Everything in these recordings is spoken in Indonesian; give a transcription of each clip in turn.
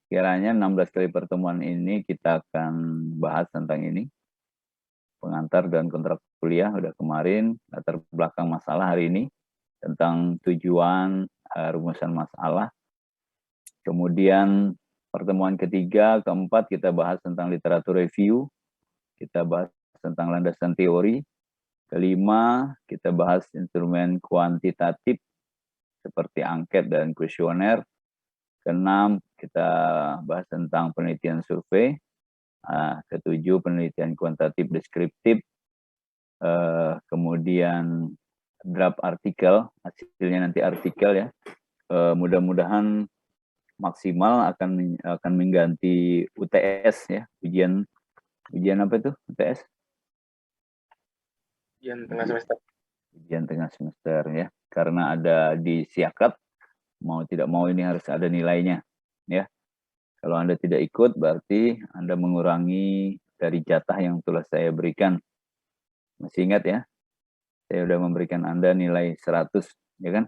kiranya 16 kali pertemuan ini kita akan bahas tentang ini. Pengantar dan kontrak kuliah udah kemarin, latar belakang masalah hari ini, tentang tujuan, rumusan masalah. Kemudian pertemuan ketiga, keempat kita bahas tentang literatur review, kita bahas tentang landasan teori. Kelima, kita bahas instrumen kuantitatif seperti angket dan kuesioner. Keenam, kita bahas tentang penelitian survei. Ketujuh, penelitian kuantitatif deskriptif. Kemudian draft artikel, hasilnya nanti artikel ya. Mudah-mudahan maksimal akan mengganti UTS ya, ujian apa itu UTS? Ujian tengah semester. Ujian tengah semester ya, karena ada di Siakat, mau tidak mau ini harus ada nilainya ya. Kalau Anda tidak ikut berarti Anda mengurangi dari jatah yang telah saya berikan. Masih ingat ya, saya sudah memberikan Anda nilai 100 ya kan.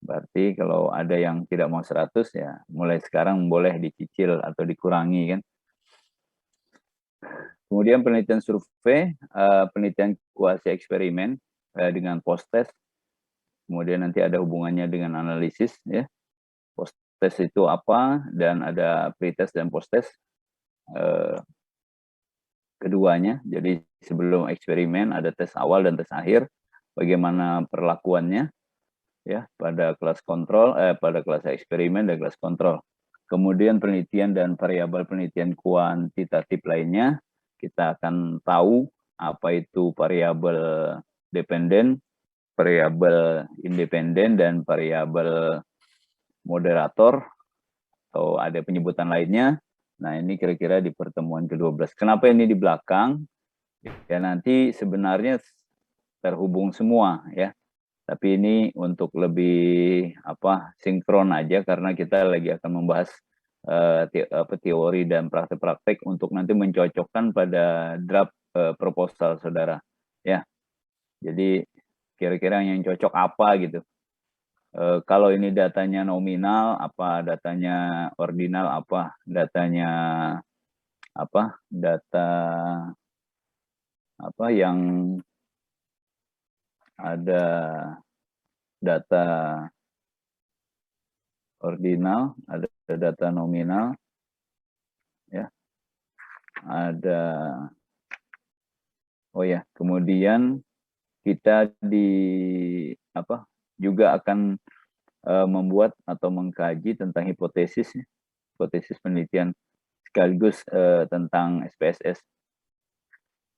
Berarti kalau ada yang tidak mau 100 ya mulai sekarang boleh dicicil atau dikurangi kan. Kemudian penelitian survei, penelitian kuasi eksperimen dengan post-test. Kemudian nanti ada hubungannya dengan analisis ya. Post-test itu apa, dan ada pre-test dan post-test. Keduanya, jadi sebelum eksperimen ada tes awal dan tes akhir. Bagaimana perlakuannya ya pada kelas kontrol, pada kelas eksperimen dan kelas kontrol. Kemudian penelitian dan variabel penelitian kuantitatif lainnya, kita akan tahu apa itu variabel dependen, variabel independen, dan variabel moderator, atau ada penyebutan lainnya. Nah, ini kira-kira di pertemuan ke-12. Kenapa ini di belakang? Ya nanti sebenarnya terhubung semua ya. Tapi ini untuk lebih sinkron aja, karena kita lagi akan membahas teori dan praktek-praktek untuk nanti mencocokkan pada draft proposal saudara ya. Jadi kira-kira yang cocok apa gitu. Kalau ini datanya nominal, apa datanya ordinal, apa datanya data yang ada data ordinal, ada data nominal, ya, ada, kemudian kita juga akan membuat atau mengkaji tentang hipotesis penelitian sekaligus tentang SPSS.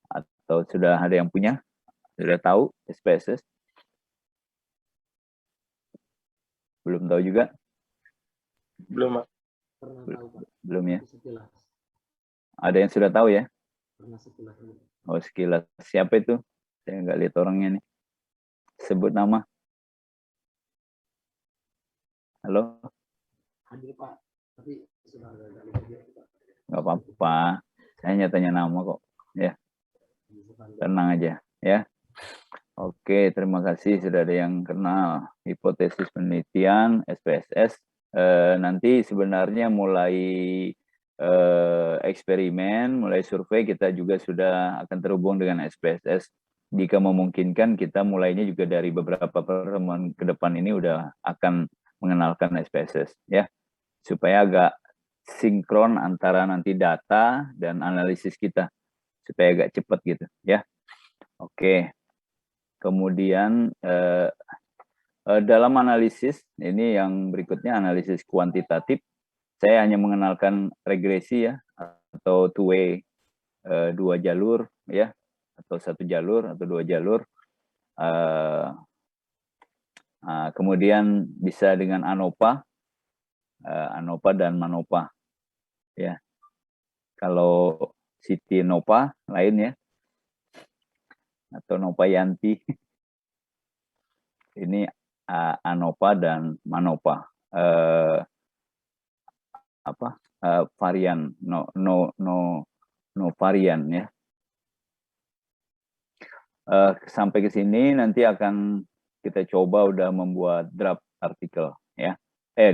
Atau sudah ada yang punya? Sudah tahu SPSS? Belum tahu juga? Belum, Pak. Belum ya? Ada yang sudah tahu ya? Oh, sekilas. Siapa itu? Saya nggak lihat orangnya nih. Sebut nama. Halo? Hadir, Pak. Tapi sudah ada. Nggak apa-apa. Saya hanya tanya nama kok. Ya. Tenang aja. Ya. Oke, terima kasih sudah ada yang kenal hipotesis penelitian SPSS. Nanti sebenarnya mulai eksperimen, mulai survei kita juga sudah akan terhubung dengan SPSS. Jika memungkinkan kita mulainya juga dari beberapa pertemuan ke depan ini udah akan mengenalkan SPSS ya, supaya agak sinkron antara nanti data dan analisis kita, supaya agak cepat gitu ya. Oke. Kemudian dalam analisis, ini yang berikutnya analisis kuantitatif, saya hanya mengenalkan regresi ya, atau two-way, dua jalur ya, atau satu jalur atau dua jalur. Kemudian bisa dengan ANOVA, dan MANOVA ya. Kalau Siti Nova lain ya, atau Nova Yanti. Ini ANOVA dan MANOVA. Varian, no varian ya. Sampai ke sini nanti akan kita coba udah membuat draft artikel ya,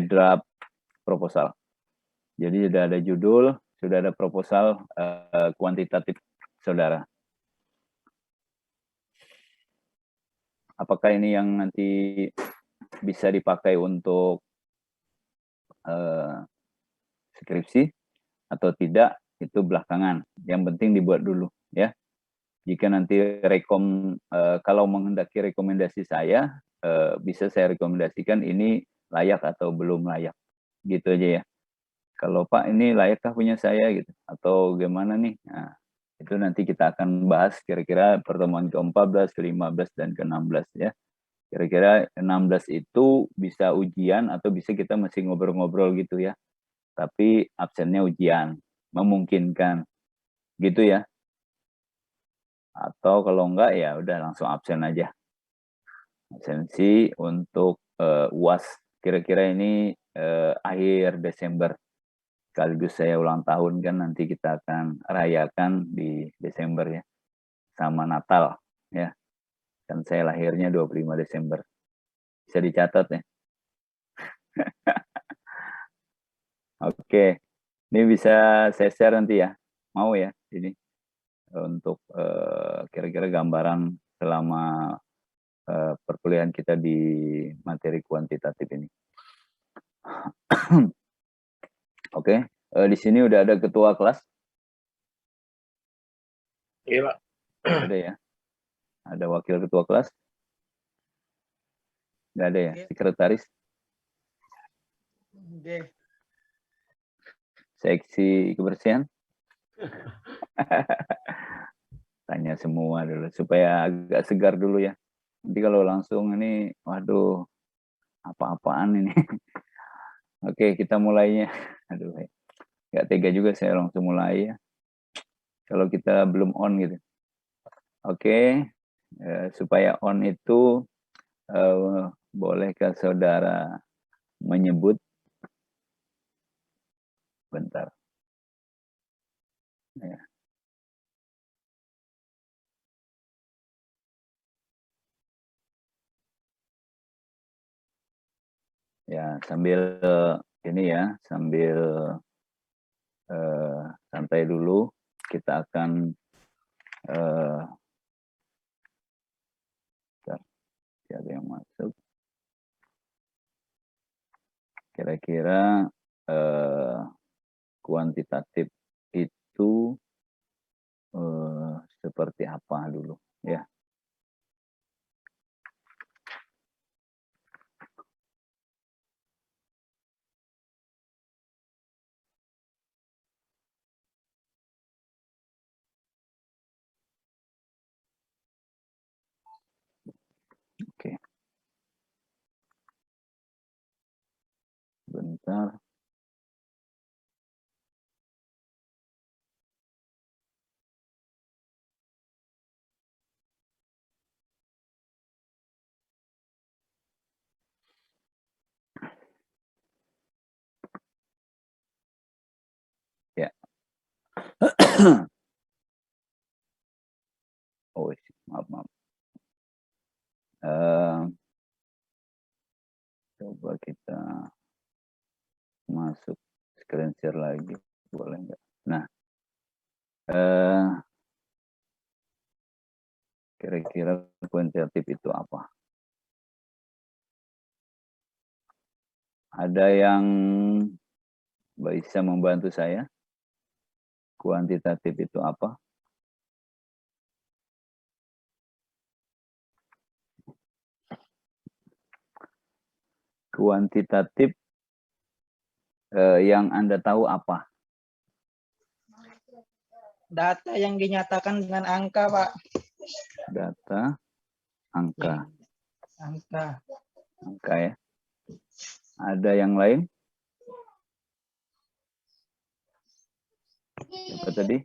draft proposal. Jadi sudah ada judul, sudah ada proposal kuantitatif saudara. Apakah ini yang nanti bisa dipakai untuk skripsi atau tidak, itu belakangan. Yang penting dibuat dulu, ya. Jika nanti kalau menghendaki rekomendasi saya, bisa saya rekomendasikan ini layak atau belum layak, gitu aja ya. Kalau Pak ini layakkah punya saya gitu, atau gimana nih? Nah, itu nanti kita akan bahas kira-kira pertemuan ke-14, ke-15, dan ke-16 ya. Kira-kira 16 itu bisa ujian atau bisa kita masih ngobrol-ngobrol gitu ya. Tapi absennya ujian, memungkinkan gitu ya. Atau kalau enggak ya udah langsung absen aja. Absensi untuk UAS kira-kira ini akhir Desember. Sekaligus saya ulang tahun kan, nanti kita akan rayakan di Desember ya. Sama Natal ya. Kan saya lahirnya 25 Desember. Bisa dicatat ya. Oke. Ini bisa saya share nanti ya. Mau ya ini untuk kira-kira gambaran selama perkuliahan kita di materi kuantitatif ini. Oke, di sini udah ada ketua kelas. Iya, Pak. Ada ya. Ada wakil ketua kelas. Nggak ada ya. Sekretaris. Oke. Seksi kebersihan. Tanya semua dulu supaya agak segar dulu ya. Nanti kalau langsung ini, waduh, apa-apaan ini. Oke, kita mulainya. Aduh, nggak tega juga saya langsung mulai ya. Kalau kita belum on gitu. Oke, supaya on itu bolehkah saudara menyebut? Bentar. Ya. Ya, sambil ini ya, sambil santai dulu, kita akan siapa yang masuk? Kira-kira kuantitatif itu seperti apa dulu ya? Oke. Bentar. Ya. Oh, maaf. Coba kita masuk screen share lagi, boleh nggak? Nah, kira-kira kuantitatif itu apa? Ada yang bisa membantu saya? Kuantitatif itu apa? Kuantitatif yang Anda tahu apa? Data yang dinyatakan dengan angka, Pak. Data, angka. Angka. Angka ya. Ada yang lain? Apa tadi?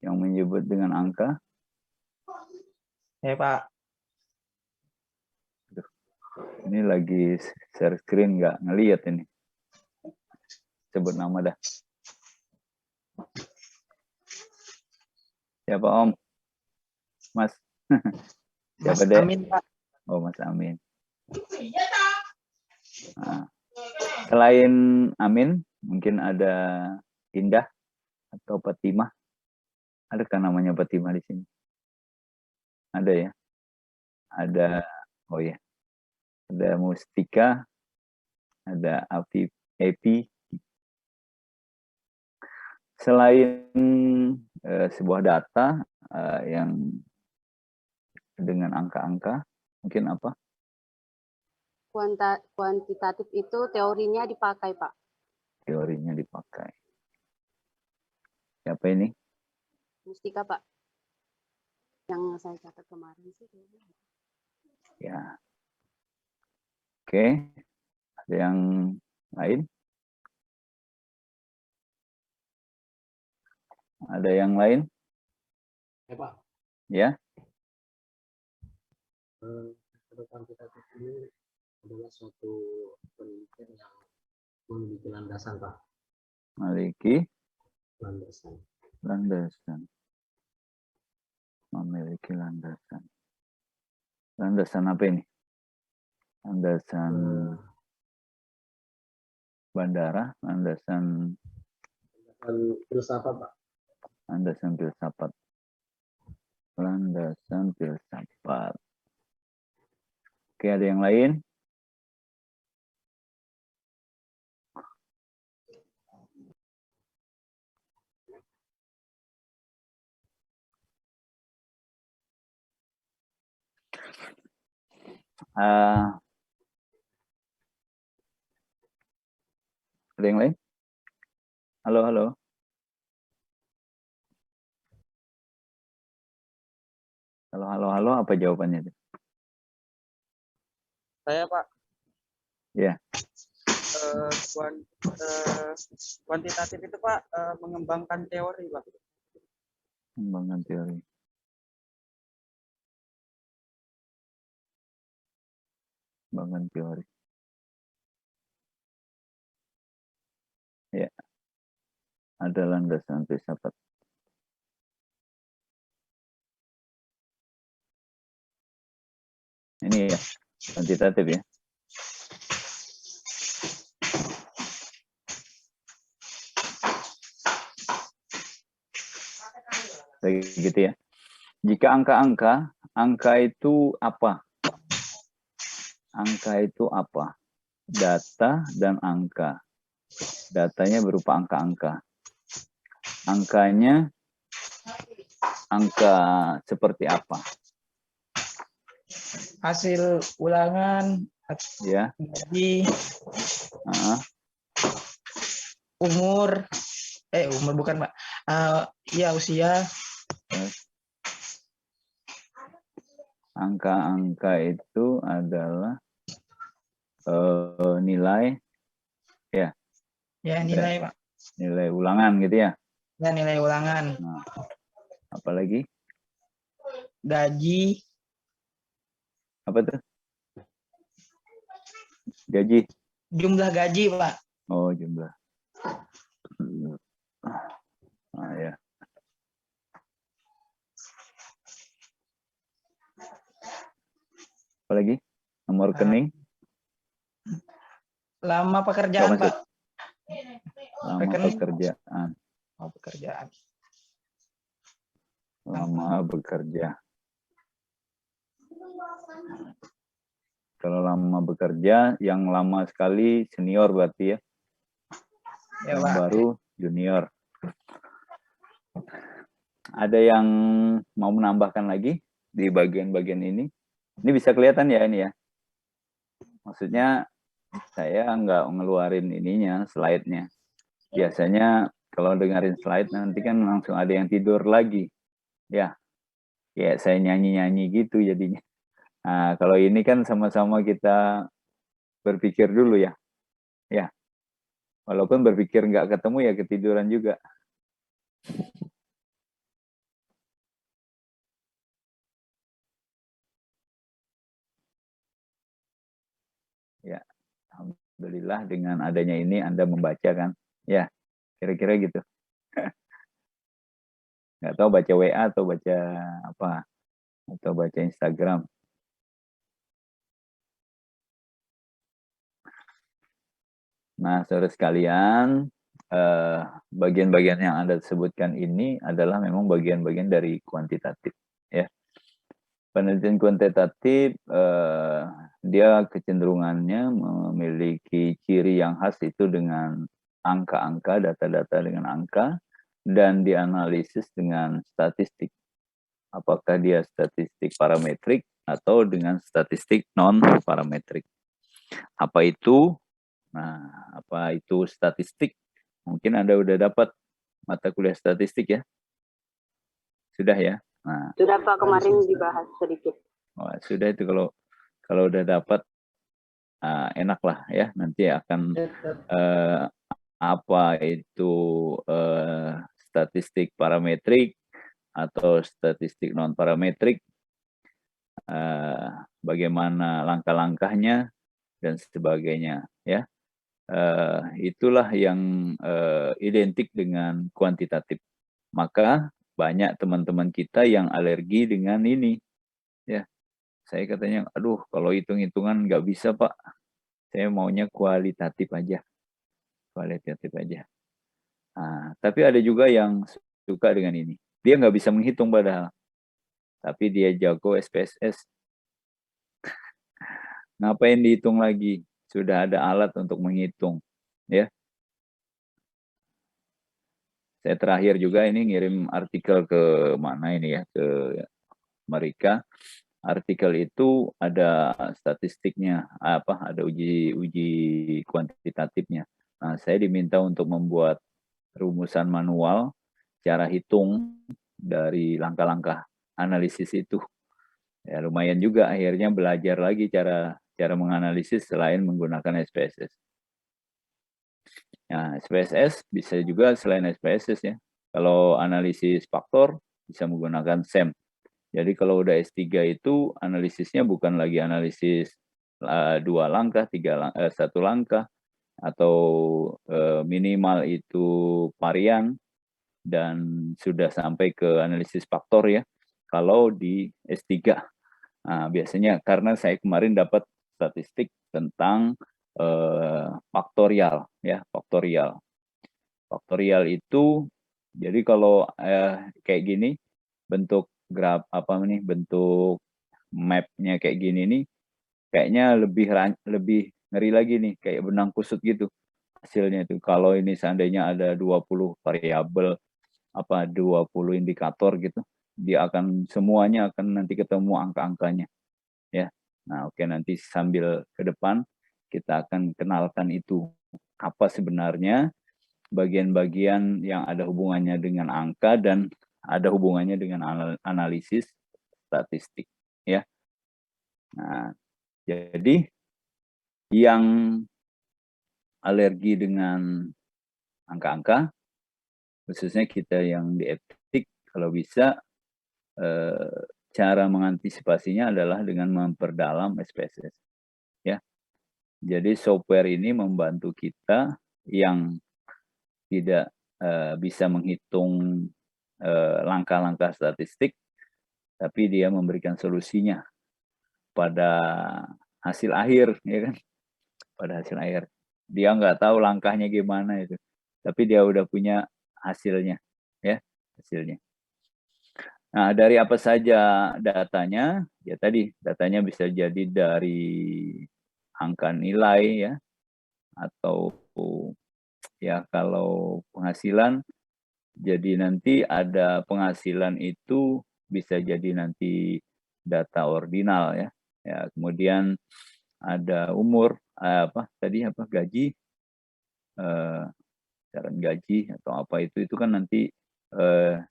Yang menyebut dengan angka? Ya, Pak. Ini lagi share screen, nggak ngelihat ini. Sebut nama dah. Siapa Om? Mas? Siapa Mas deh? Amin, Pak. Oh, Mas Amin. Nah, selain Amin, Mungkin ada Indah atau Fatimah. Adakah namanya Fatimah di sini? Ada ya? Ada, oh ya, ada Mustika, ada Epi. Selain sebuah data yang dengan angka-angka, mungkin apa? Kuantitatif itu teorinya dipakai, Pak. Teorinya dipakai. Siapa ini? Mustika, Pak. Yang saya catat kemarin sih. Ya. Oke. Ada yang lain? Ada yang lain? Ya Pak, Ya. kuantitatif ini adalah suatu penelitian yang memiliki landasan Pak. Memiliki Landasan. landasan. Memiliki landasan. Landasan apa ini? Landasan bandara, landasan Filsafat Pak. landasan filsafat. Landasan filsafat. Oke, ada yang lain? Ada yang lain? Halo, halo. Halo, halo, halo. Apa jawabannya? Saya Pak. Ya. Kuantitatif itu Pak mengembangkan teori Pak. Pengembangan teori. Pengembangan teori. Ya. Ada landasan filsafat. Ini ya, kuantitatif ya. Begitu ya. Jika angka itu apa? Angka itu apa? Data dan angka. Datanya berupa angka-angka. Angkanya angka seperti apa? Hasil ulangan, Ya. gaji, umur bukan Pak. Ya usia. Angka-angka itu adalah nilai, ya. Ya nilai Pak. Nilai ulangan gitu ya. Ya nilai ulangan. Nah, apalagi? Gaji. Apa tuh? Gaji. Jumlah gaji Pak. Oh, jumlah. Ya. Apalagi? Nomor rekening. Lama pekerjaan Pak. Lama Rekening. pekerjaan. Oh, pekerjaan. Lama bekerja. Kalau lama bekerja, yang lama sekali senior berarti ya. Ya, Yang Pak. baru junior. Ada yang mau menambahkan lagi di bagian-bagian ini? Ini bisa kelihatan ya ini ya. Maksudnya saya nggak ngeluarin ininya, slide-nya. Biasanya kalau dengerin slide nanti kan langsung ada yang tidur lagi. Ya, ya saya nyanyi-nyanyi gitu jadinya. Nah, kalau ini kan sama-sama kita berpikir dulu ya. Ya, walaupun berpikir nggak ketemu ya ketiduran juga. Ya, alhamdulillah dengan adanya ini Anda membaca kan. Ya, kira-kira gitu. Nggak tahu baca WA atau baca apa. Atau baca Instagram. Nah, saudara sekalian, bagian-bagian yang Anda sebutkan ini adalah memang bagian-bagian dari kuantitatif. Ya. Penelitian kuantitatif, dia kecenderungannya memiliki ciri yang khas itu dengan angka-angka, data-data dengan angka, dan dianalisis dengan statistik. Apakah dia statistik parametrik atau dengan statistik non-parametrik. Apa itu? Nah, apa itu statistik? Mungkin Anda udah dapat mata kuliah statistik ya? Sudah ya? Nah, Sudah Pak, kemarin dibahas sedikit. sudah itu kalau udah dapat enak lah ya. Nanti akan apa itu statistik parametrik atau statistik non parametrik, bagaimana langkah-langkahnya dan sebagainya ya. Itulah yang identik dengan kuantitatif. Maka banyak teman-teman kita yang alergi dengan ini ya. Saya katanya, aduh kalau hitung-hitungan nggak bisa Pak, saya maunya kualitatif aja. Kualitatif aja. Nah, tapi ada juga yang suka dengan ini. Dia nggak bisa menghitung padahal, tapi dia jago SPSS. Ngapain dihitung lagi? Sudah ada alat untuk menghitung, ya. Saya terakhir juga ini ngirim artikel ke mana ini ya, ke Amerika. Artikel itu ada statistiknya, ada uji kuantitatifnya. Nah, saya diminta untuk membuat rumusan manual cara hitung dari langkah-langkah analisis itu. Ya lumayan juga akhirnya belajar lagi cara menganalisis selain menggunakan SPSS. Nah, SPSS bisa juga selain SPSS ya. Kalau analisis faktor bisa menggunakan SEM. Jadi kalau udah S3 itu analisisnya bukan lagi analisis 2 langkah, 1 langkah, atau minimal itu varian, dan sudah sampai ke analisis faktor ya. Kalau di S3. Nah, biasanya karena saya kemarin dapat statistik tentang faktorial ya, faktorial. Faktorial itu jadi kalau kayak gini bentuk graf bentuk mapnya kayak gini nih kayaknya lebih ngeri lagi nih, kayak benang kusut gitu hasilnya itu. Kalau ini seandainya ada 20 variabel 20 indikator gitu, dia akan semuanya akan nanti ketemu angka-angkanya ya. Nah, oke, nanti sambil ke depan kita akan kenalkan itu apa sebenarnya bagian-bagian yang ada hubungannya dengan angka dan ada hubungannya dengan analisis statistik ya. Nah, jadi yang alergi dengan angka-angka, khususnya kita yang di etik, kalau bisa cara mengantisipasinya adalah dengan memperdalam SPSS ya. Jadi software ini membantu kita yang tidak bisa menghitung langkah-langkah statistik, tapi dia memberikan solusinya pada hasil akhir, ya kan? Pada hasil akhir. Dia nggak tahu langkahnya gimana itu, tapi dia udah punya hasilnya, ya, hasilnya. Nah, dari apa saja datanya? Ya tadi, datanya bisa jadi dari angka nilai, ya, atau ya kalau penghasilan, jadi nanti ada penghasilan itu bisa jadi nanti data ordinal ya. Ya, kemudian ada umur gaji, saran gaji atau apa itu kan nanti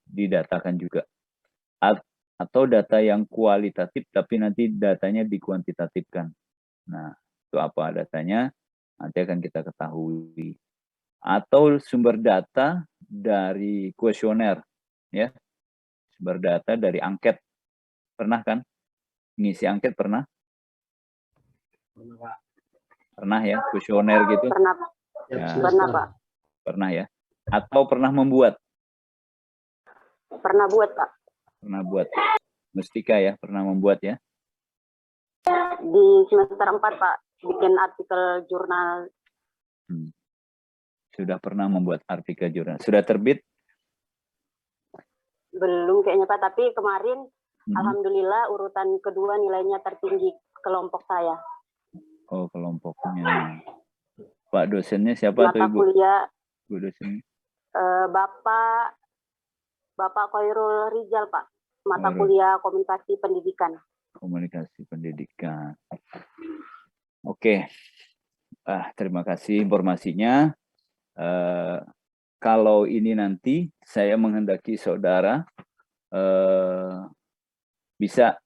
didatakan juga. Atau data yang kualitatif tapi nanti datanya dikuantitatifkan. Nah, itu apa datanya? Nanti akan kita ketahui. Atau sumber data dari kuesioner ya, sumber data dari angket. Pernah kan ngisi angket? Pernah ya, kuesioner gitu? Pernah Pak. Ya, Pernah Pak. Pernah ya. Atau pernah membuat? Pernah buat Pak. Pernah buat. Mustika ya, pernah membuat ya? Di semester 4 Pak, bikin artikel jurnal. sudah pernah membuat artikel jurnal. Sudah terbit? Belum kayaknya Pak, tapi kemarin alhamdulillah urutan kedua nilainya tertinggi kelompok saya. Oh, kelompoknya. Pak dosennya siapa tuh Mata Ibu? kuliah Bu dosennya? Bapak Khairul Rijal Pak, mata Khairul. kuliah komunikasi pendidikan. Komunikasi pendidikan. Oke. Terima kasih informasinya. Kalau ini nanti saya menghendaki saudara bisa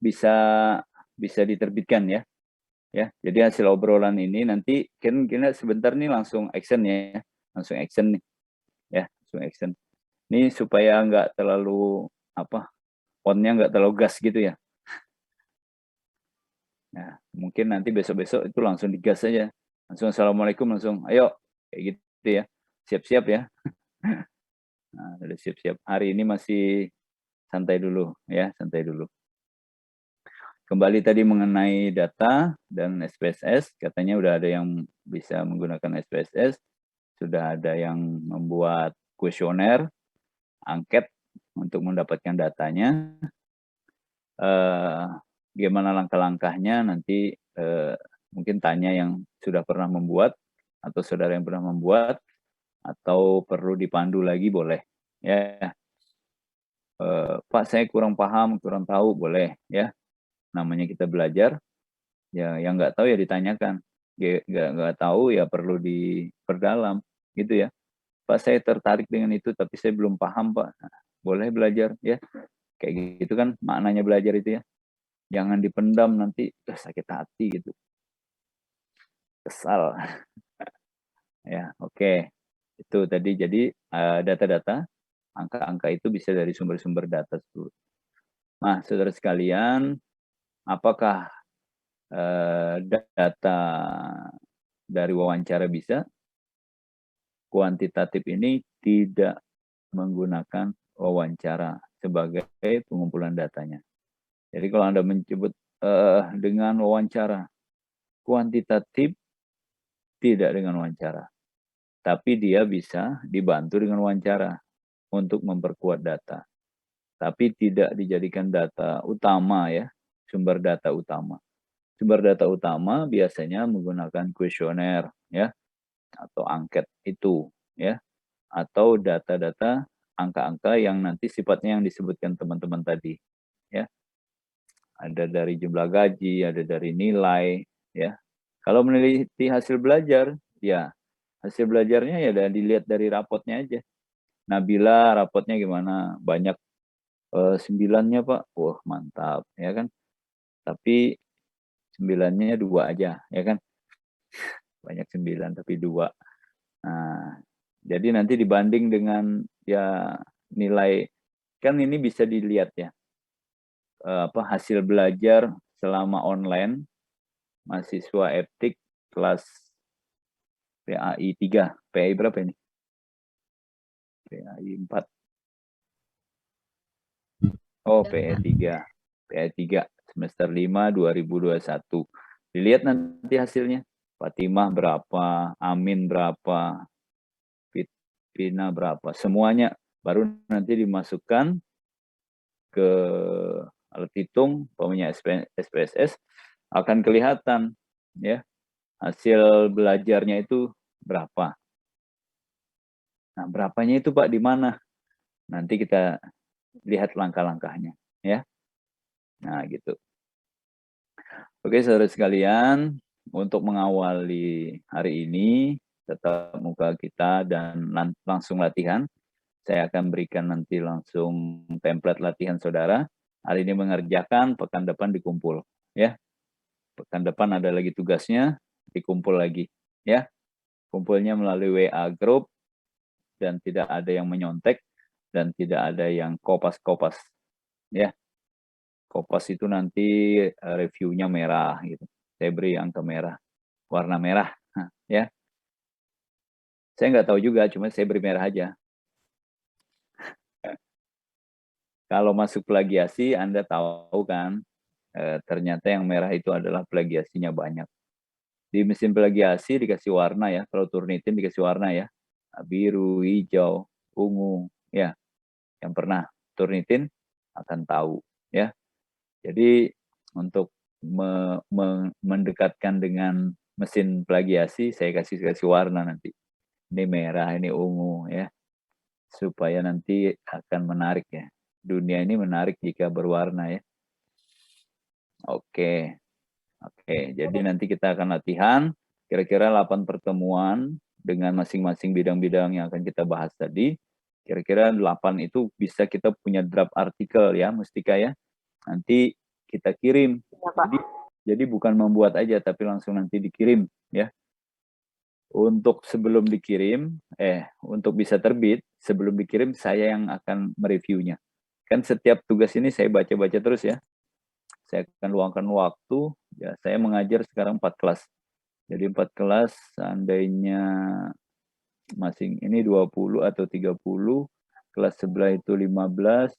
diterbitkan ya. Ya, jadi hasil obrolan ini nanti kita sebentar nih langsung action ya, langsung action nih, ya, langsung action. Ini supaya nggak terlalu on-nya nggak terlalu gas gitu ya. Nah, mungkin nanti besok-besok itu langsung digas aja, langsung assalamualaikum langsung, ayo kayak gitu ya, siap-siap ya. Nah, udah siap-siap. Hari ini masih santai dulu ya, santai dulu. Kembali tadi mengenai data dan SPSS, katanya udah ada yang bisa menggunakan SPSS, sudah ada yang membuat kuesioner, angket untuk mendapatkan datanya. Gimana langkah-langkahnya nanti mungkin tanya yang sudah pernah membuat, atau saudara yang pernah membuat, atau perlu dipandu lagi boleh. Ya, Pak saya kurang paham, kurang tahu, boleh ya. Namanya kita belajar, ya yang nggak tahu ya ditanyakan, nggak tahu ya perlu diperdalam gitu ya. Pak saya tertarik dengan itu tapi saya belum paham Pak. Nah, boleh belajar ya, kayak gitu kan maknanya belajar itu ya. Jangan dipendam, nanti sakit hati gitu, kesal. Ya oke. Itu tadi jadi data-data, angka-angka itu bisa dari sumber-sumber data tersebut. Nah saudara sekalian, apakah data dari wawancara bisa? Kuantitatif ini tidak menggunakan wawancara sebagai pengumpulan datanya. Jadi kalau Anda menyebut dengan wawancara, kuantitatif tidak dengan wawancara. Tapi dia bisa dibantu dengan wawancara untuk memperkuat data. Tapi tidak dijadikan data utama ya, sumber data utama. Sumber data utama biasanya menggunakan kuesioner ya, atau angket itu ya, atau data-data angka-angka yang nanti sifatnya yang disebutkan teman-teman tadi ya. Ada dari jumlah gaji, ada dari nilai ya. Kalau meneliti hasil belajar ya, hasil belajarnya ya dilihat dari rapotnya aja. Nabila rapotnya gimana? Banyak 9-nya Pak. Wah mantap ya kan. Tapi 9-nya 2 aja ya kan. Banyak 9 tapi 2. Nah, jadi nanti dibanding dengan ya nilai, kan ini bisa dilihat ya. Hasil belajar selama online mahasiswa etik kelas PAI 3. PAI berapa ini? PAI 4. Oh, PAI 3. PAI 3 semester 5 2021. Dilihat nanti hasilnya. Fatimah berapa, Amin berapa, Pina berapa, semuanya baru nanti dimasukkan ke alat hitung punya SPSS, akan kelihatan ya hasil belajarnya itu berapa. Nah, berapanya itu Pak di mana? Nanti kita lihat langkah-langkahnya ya. Nah, gitu. Oke, saudara sekalian, untuk mengawali hari ini tetap muka kita dan langsung latihan. Saya akan berikan nanti langsung template latihan saudara. Hari ini mengerjakan, pekan depan dikumpul. Ya, pekan depan ada lagi tugasnya, dikumpul lagi. Ya, kumpulnya melalui WA group dan tidak ada yang menyontek dan tidak ada yang kopas-kopas. Ya, kopas itu nanti reviewnya merah gitu. Saya beri angka merah, warna merah. Ya, saya nggak tahu juga, cuma saya beri merah aja. Kalau masuk plagiasi, Anda tahu kan, ternyata yang merah itu adalah plagiasinya banyak. Di mesin plagiasi dikasih warna ya, kalau Turnitin dikasih warna ya. biru, hijau, ungu, ya. Yang pernah Turnitin akan tahu, ya. Jadi untuk mendekatkan dengan mesin plagiasi, saya kasih warna nanti. Ini merah, ini ungu, ya, supaya nanti akan menarik, ya. Dunia ini menarik jika berwarna, ya. Oke. Jadi nanti kita akan latihan kira-kira 8 pertemuan dengan masing-masing bidang-bidang yang akan kita bahas tadi. Kira-kira 8 itu bisa kita punya draft artikel, ya, Mustika, ya. Nanti kita kirim. Ya, Pak. Jadi bukan membuat aja, tapi langsung nanti dikirim, ya. Untuk sebelum dikirim, untuk bisa terbit, sebelum dikirim saya yang akan mereviewnya. Kan setiap tugas ini saya baca-baca terus, ya. Saya akan luangkan waktu, ya, saya mengajar sekarang 4 kelas. Jadi 4 kelas, seandainya masing ini 20 atau 30, kelas sebelah itu 15,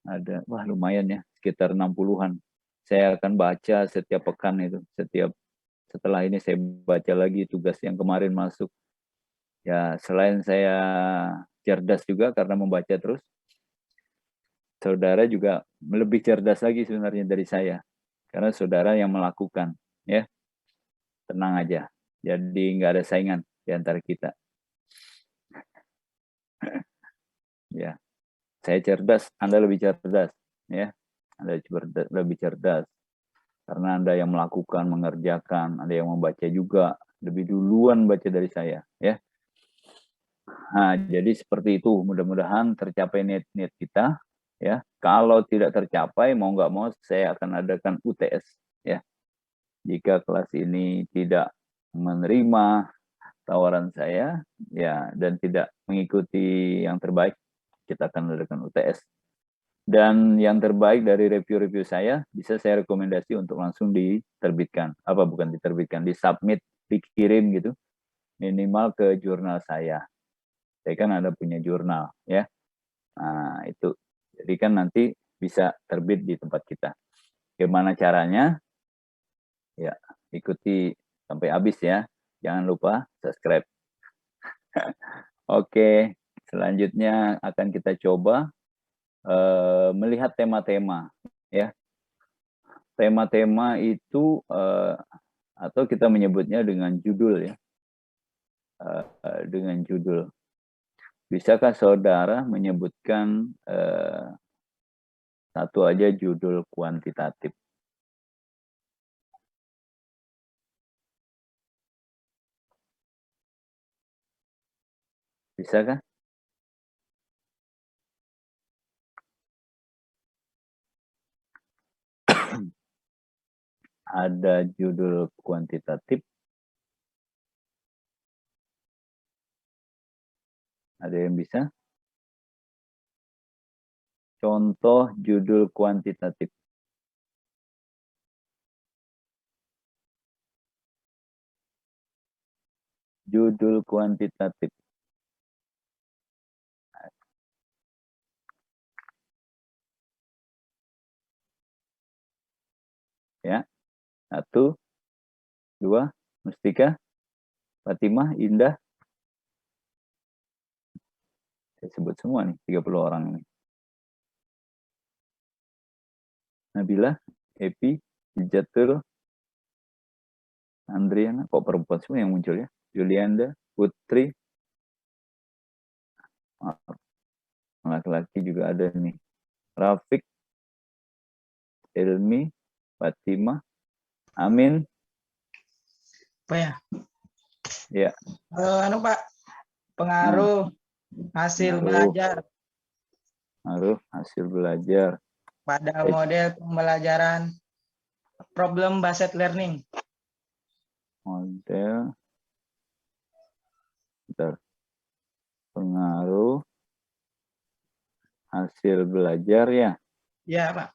ada, wah lumayan, ya, sekitar 60-an. Saya akan baca setiap pekan itu, setelah ini saya baca lagi tugas yang kemarin masuk. Ya, selain saya cerdas juga karena membaca terus, saudara juga lebih cerdas lagi sebenarnya dari saya. Karena saudara yang melakukan, ya. Tenang aja. Jadi nggak ada saingan di antara kita. Ya. Saya cerdas, Anda lebih cerdas, ya. Anda lebih cerdas. Karena Anda yang melakukan, mengerjakan, Anda yang membaca juga, lebih duluan baca dari saya, ya. Nah, jadi seperti itu. Mudah-mudahan tercapai niat-niat kita, ya. Kalau tidak tercapai, mau nggak mau saya akan adakan UTS, ya. Jika kelas ini tidak menerima tawaran saya, ya, dan tidak mengikuti yang terbaik, kita akan adakan UTS. Dan yang terbaik dari review-review saya, bisa saya rekomendasi untuk langsung diterbitkan. Bukan diterbitkan, disubmit, dikirim gitu, minimal ke jurnal saya. Saya kan ada punya jurnal, ya. Nah, itu. Jadi kan nanti bisa terbit di tempat kita. Gimana caranya? Ya, ikuti sampai habis, ya. Jangan lupa subscribe. Oke, selanjutnya akan kita coba melihat tema-tema, ya. Tema-tema itu atau kita menyebutnya dengan judul, ya. Dengan judul. Bisakah saudara menyebutkan satu aja judul kuantitatif? Bisakah? Ada judul kuantitatif. Ada yang bisa? Contoh judul kuantitatif. Judul kuantitatif. Ya. 1, 2, Mustika, Fatimah, Indah. Saya sebut semua nih, 30 orang ini. Nabila, Epi, Hijatul, Andriana, kok perempuan semua yang muncul, ya? Julianda, Putri, laki-laki juga ada nih. Rafiq, Ilmi, Fatimah, Amin. Apa ya? Ya. Pak, pengaruh hasil belajar Pengaruh hasil belajar pada model pembelajaran problem based learning. Model pengaruh hasil belajar, ya. Ya, Pak.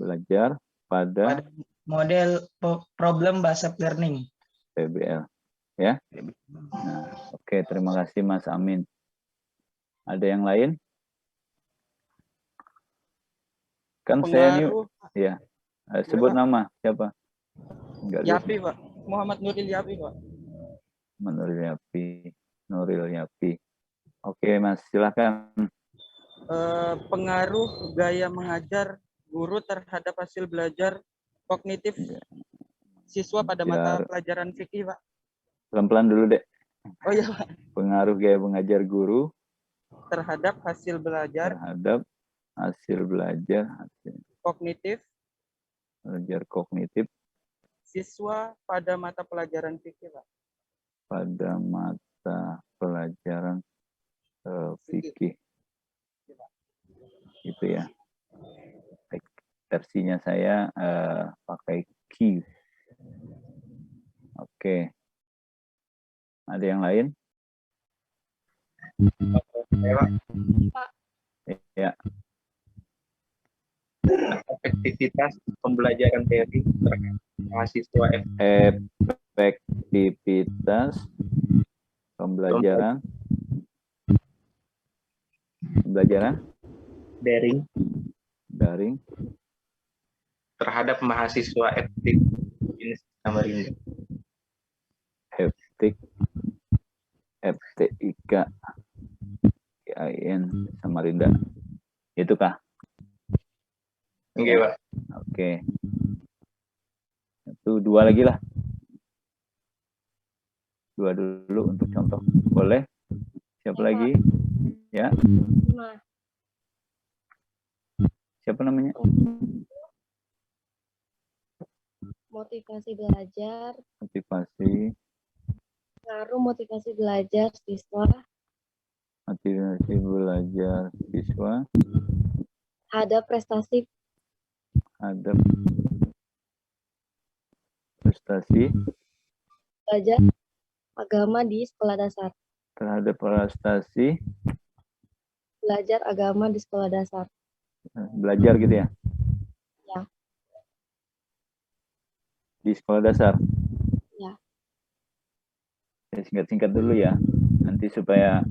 Belajar pada model problem based learning. PBL, ya. Nah, oke, terima kasih Mas Amin. Ada yang lain? Kan saya new, ya. Sebut nama siapa? Yapi, Pak. Muhammad Nuril Yapi, Pak. Menurut Yapi. Nuril Yapi. Oke, Mas, silakan. Pengaruh gaya mengajar guru terhadap hasil belajar kognitif siswa pada mata pelajaran fikih, Pak. Pelan-pelan dulu, Dek. Oh iya, Pak. Pengaruh gaya mengajar guru Terhadap hasil belajar kognitif siswa pada mata pelajaran fikih, Pak. pada mata pelajaran fikih. Itu ya. Versinya saya pakai Q. Oke. Ada yang lain? Ya. Efektivitas pembelajaran teori terhadap mahasiswa. Efektivitas pembelajaran daring terhadap mahasiswa FTIK Samarinda. FTIK IN Samarinda. Itu kah? Oke, Pak. Oke. Itu 2 lagi lah. 2 dulu untuk contoh. Boleh? Siapa lagi? Ya. Siapa namanya? Motivasi belajar. Pengaruh motivasi belajar siswa. Ada prestasi belajar agama di sekolah dasar. Terhadap prestasi Belajar agama di sekolah dasar. belajar gitu ya? Ya. Di sekolah dasar? Ya. Singkat-singkat dulu ya, nanti supaya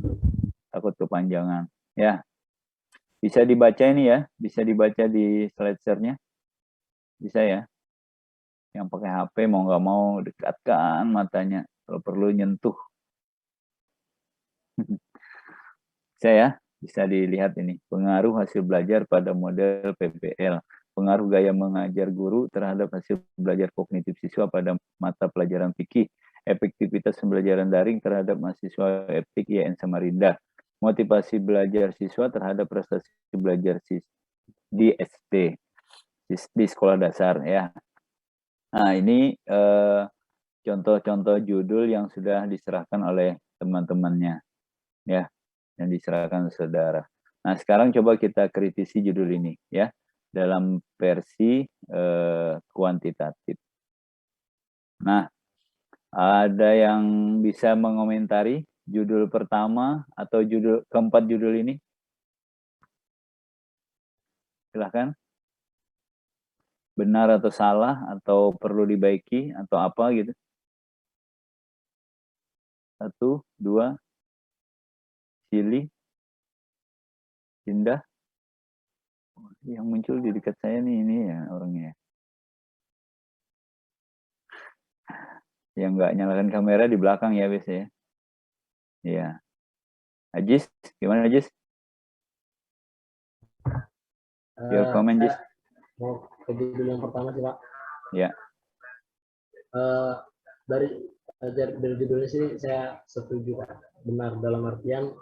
takut kepanjangan. Ya, bisa dibaca ini ya, bisa dibaca di slide share-nya, bisa ya. Yang pakai HP mau nggak mau dekatkan matanya, kalau perlu nyentuh. Bisa ya, bisa dilihat ini. Pengaruh hasil belajar pada model PBL. Pengaruh gaya mengajar guru terhadap hasil belajar kognitif siswa pada mata pelajaran fikih. Efektivitas pembelajaran daring terhadap mahasiswa FTIK IAIN Samarinda. Motivasi belajar siswa terhadap prestasi belajar di SD, di sekolah dasar ya. Nah, ini contoh-contoh judul yang sudah diserahkan oleh teman-temannya ya, yang diserahkan saudara. Nah, sekarang coba kita kritisi judul ini ya dalam versi kuantitatif. Nah, ada yang bisa mengomentari judul pertama atau judul keempat judul ini? Silahkan. Benar atau salah atau perlu dibaiki atau apa gitu? 1, 2, Silly, Indah. Yang muncul di dekat saya nih ini ya orangnya. Yang nggak nyalakan kamera di belakang ya biasanya. Iya. Ajis, gimana Ajis? Your comment, Jis. Mau ke judul yang pertama sih, Pak. Ya. Dari judulnya sih saya setuju, Pak. Benar dalam artian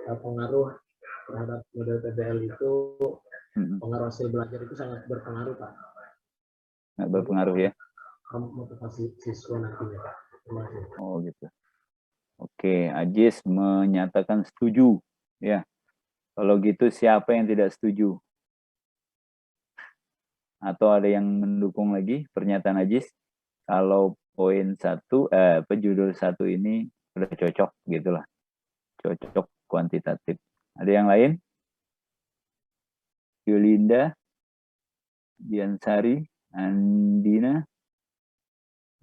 pengaruh terhadap model PBL itu, pengaruh hasil belajar itu sangat berpengaruh, Pak. Sangat berpengaruh ya. Motivasi siswa nantinya, Pak. Oh gitu. Oke, Ajis menyatakan setuju. Ya. Kalau gitu siapa yang tidak setuju? Atau ada yang mendukung lagi pernyataan Ajis? Kalau poin 1, judul 1 ini sudah cocok gitulah. Cocok kuantitatif. Ada yang lain? Yulinda, Diansari, Andina,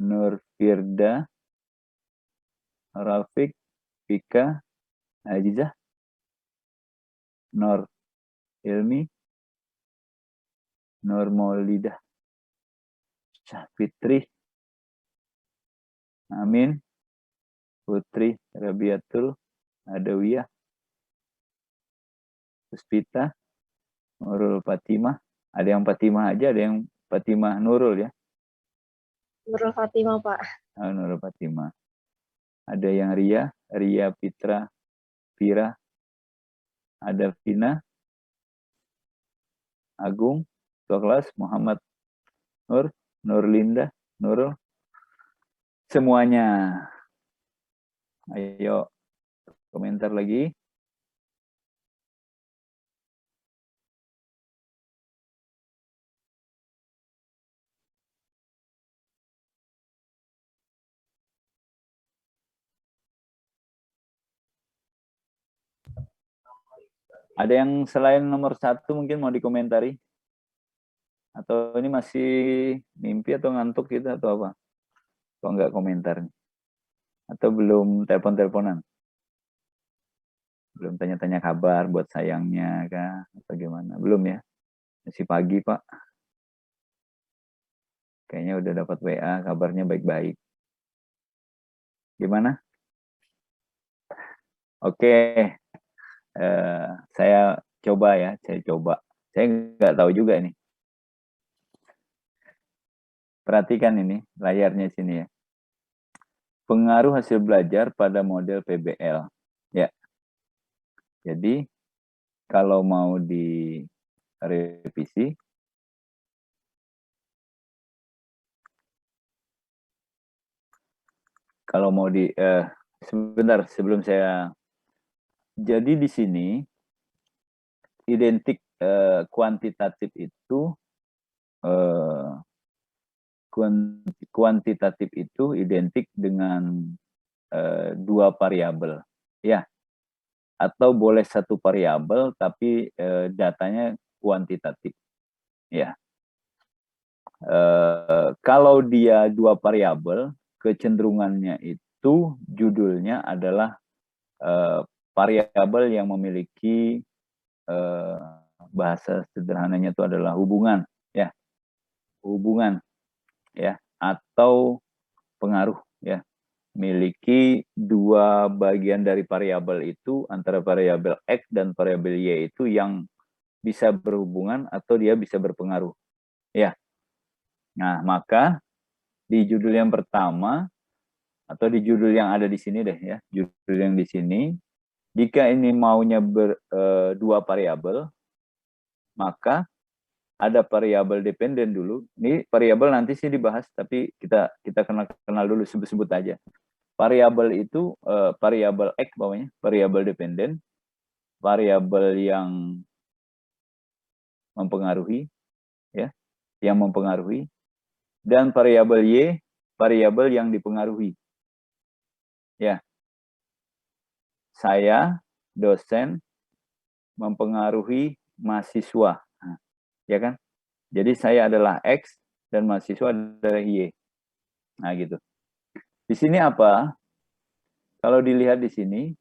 Nurfirda, Rafiq, Vika, Ajizah, Nur Ilmi, Nur Maulidah, Syahfitri, Amin, Putri Rabiatul Adawiyah, Puspita, Nurul Fatimah. Ada yang Fatimah aja, ada yang Fatimah Nurul ya. Nurul Fatimah, Pak. Oh, Nurul Fatimah. Ada yang Ria Fitra, Fira. Ada Vina, Agung, ketua kelas, Muhammad Nur, Nurlinda, Nurul. Semuanya. Ayo, komentar lagi. Ada yang selain nomor 1 mungkin mau dikomentari? Atau ini masih mimpi atau ngantuk gitu atau apa? Kok nggak komentar? Atau belum telepon-teleponan? Belum tanya-tanya kabar buat sayangnya kah? Atau gimana? Belum ya? Masih pagi, Pak. Kayaknya udah dapat WA, kabarnya baik-baik. Gimana? Oke. Saya coba ya, saya nggak tahu juga ini. Perhatikan ini, layarnya sini ya. Pengaruh hasil belajar pada model PBL. Ya. Jadi, kalau mau direvisi, kalau mau sebentar sebelum saya. Jadi di sini identik kuantitatif itu kuantitatif itu identik dengan 2 variabel ya, atau boleh 1 variabel tapi datanya kuantitatif ya. Kalau dia 2 variabel, kecenderungannya itu judulnya adalah variabel yang memiliki bahasa sederhananya itu adalah hubungan ya, hubungan ya, atau pengaruh ya, miliki 2 bagian dari variabel itu, antara variabel X dan variabel Y itu yang bisa berhubungan atau dia bisa berpengaruh ya. Nah, maka di judul yang pertama atau di judul yang ada di sini deh ya, judul yang di sini, jika ini maunya 2 variabel, maka ada variabel dependen dulu. Ini variabel nanti sih dibahas, tapi kita kenal dulu, sebut-sebut aja. Variabel itu variabel X bawahnya, variabel dependen, variabel yang mempengaruhi ya, yang mempengaruhi, dan variabel Y, variabel yang dipengaruhi. Ya. Saya dosen mempengaruhi mahasiswa. Nah, ya kan? Jadi saya adalah X dan mahasiswa adalah Y. Nah, gitu. Di sini apa? Kalau dilihat di sini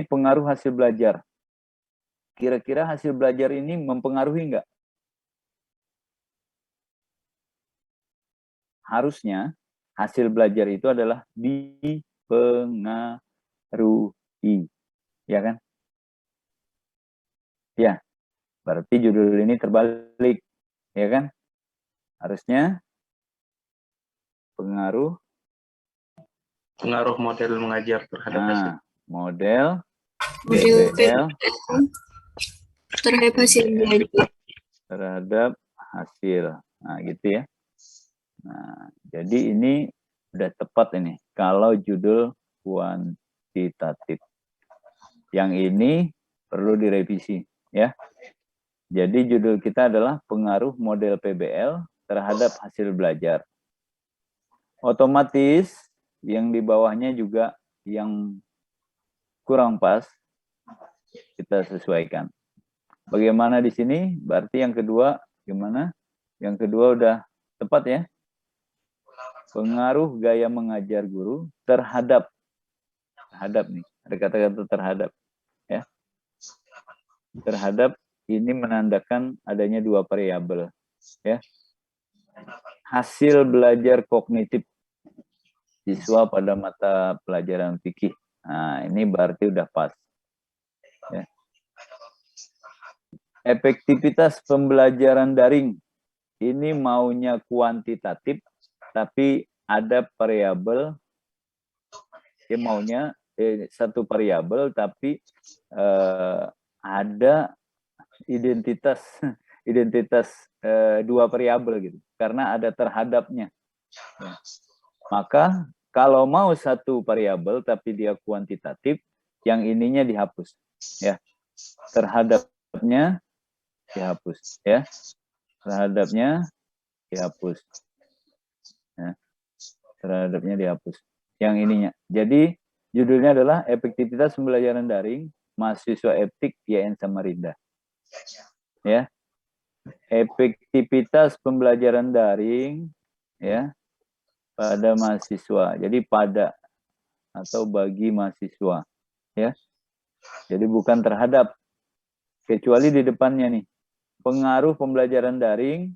pengaruh hasil belajar. Kira-kira hasil belajar ini mempengaruhi enggak? Harusnya hasil belajar itu adalah dipengaruhi. Ya kan? Ya. Berarti judul ini terbalik. Ya kan? Harusnya pengaruh model mengajar terhadap hasil. Model PBL terhadap hasil belajar. Terhadap hasil. Nah, gitu ya. Nah, jadi ini udah tepat ini kalau judul kuantitatif. Yang ini perlu direvisi ya. Jadi judul kita adalah pengaruh model PBL terhadap hasil belajar. Otomatis yang di bawahnya juga yang kurang pas kita sesuaikan. Bagaimana di sini? Berarti yang kedua gimana? Yang kedua udah tepat ya. Pengaruh gaya mengajar guru terhadap nih, ada kata-kata terhadap ya. Terhadap ini menandakan adanya 2 variabel ya. Hasil belajar kognitif siswa pada mata pelajaran fikih. Nah, ini berarti udah pas. Ya. Efektivitas pembelajaran daring ini maunya kuantitatif, tapi ada variabel, dia maunya satu variabel, tapi ada identitas dua variabel gitu, karena ada terhadapnya. Ya. Maka kalau mau satu variabel tapi dia kuantitatif, yang ininya dihapus, ya, terhadapnya dihapus, ya, terhadapnya dihapus, ya, terhadapnya dihapus, yang ininya. Jadi judulnya adalah efektivitas pembelajaran daring mahasiswa etik YN Samarinda. Ya, efektivitas pembelajaran daring, ya, pada mahasiswa. Jadi pada atau bagi mahasiswa, ya. Jadi bukan terhadap, kecuali di depannya nih, pengaruh pembelajaran daring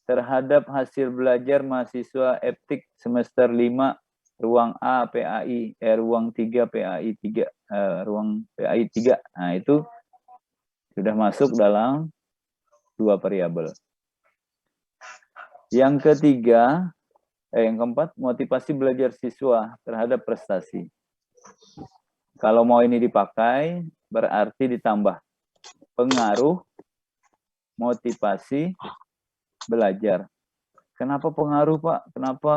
terhadap hasil belajar mahasiswa etik semester 5 ruang A PAI, ruang 3 PAI 3, ruang PAI 3. Nah, itu sudah masuk dalam dua variabel. Yang ketiga, yang keempat, motivasi belajar siswa terhadap prestasi. Kalau mau ini dipakai, berarti ditambah pengaruh motivasi belajar. Kenapa pengaruh, Pak? Kenapa?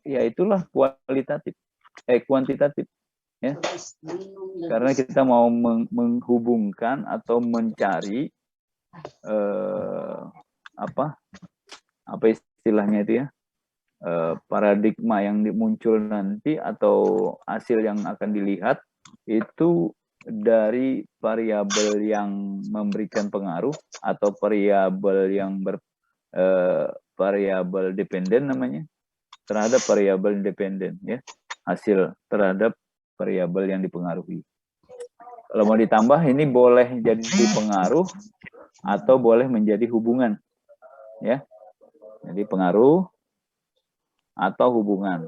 Ya itulah kualitatif, kuantitatif. Ya. Karena kita mau menghubungkan atau mencari apa istilahnya itu ya, paradigma yang muncul nanti atau hasil yang akan dilihat itu dari variabel yang memberikan pengaruh atau variabel yang variabel dependen namanya, terhadap variabel independen, ya, hasil terhadap variabel yang dipengaruhi. Kalau mau ditambah, ini boleh jadi pengaruh atau boleh menjadi hubungan, ya. Jadi pengaruh atau hubungan.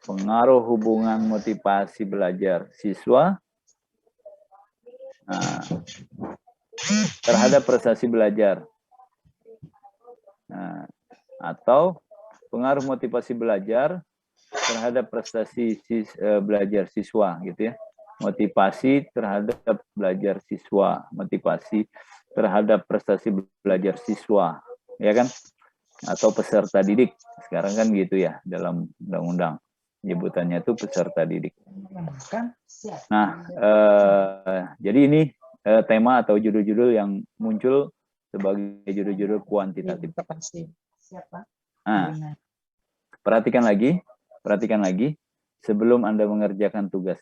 Pengaruh hubungan motivasi belajar siswa terhadap prestasi belajar. Nah, atau pengaruh motivasi belajar terhadap prestasi belajar siswa, gitu ya. Motivasi terhadap belajar siswa, motivasi terhadap prestasi belajar siswa, ya kan? Atau peserta didik. Sekarang kan gitu ya, dalam undang-undang sebutannya itu peserta didik. Nah, jadi ini tema atau judul-judul yang muncul sebagai judul-judul kuantitatif. Nah, perhatikan lagi sebelum Anda mengerjakan tugas.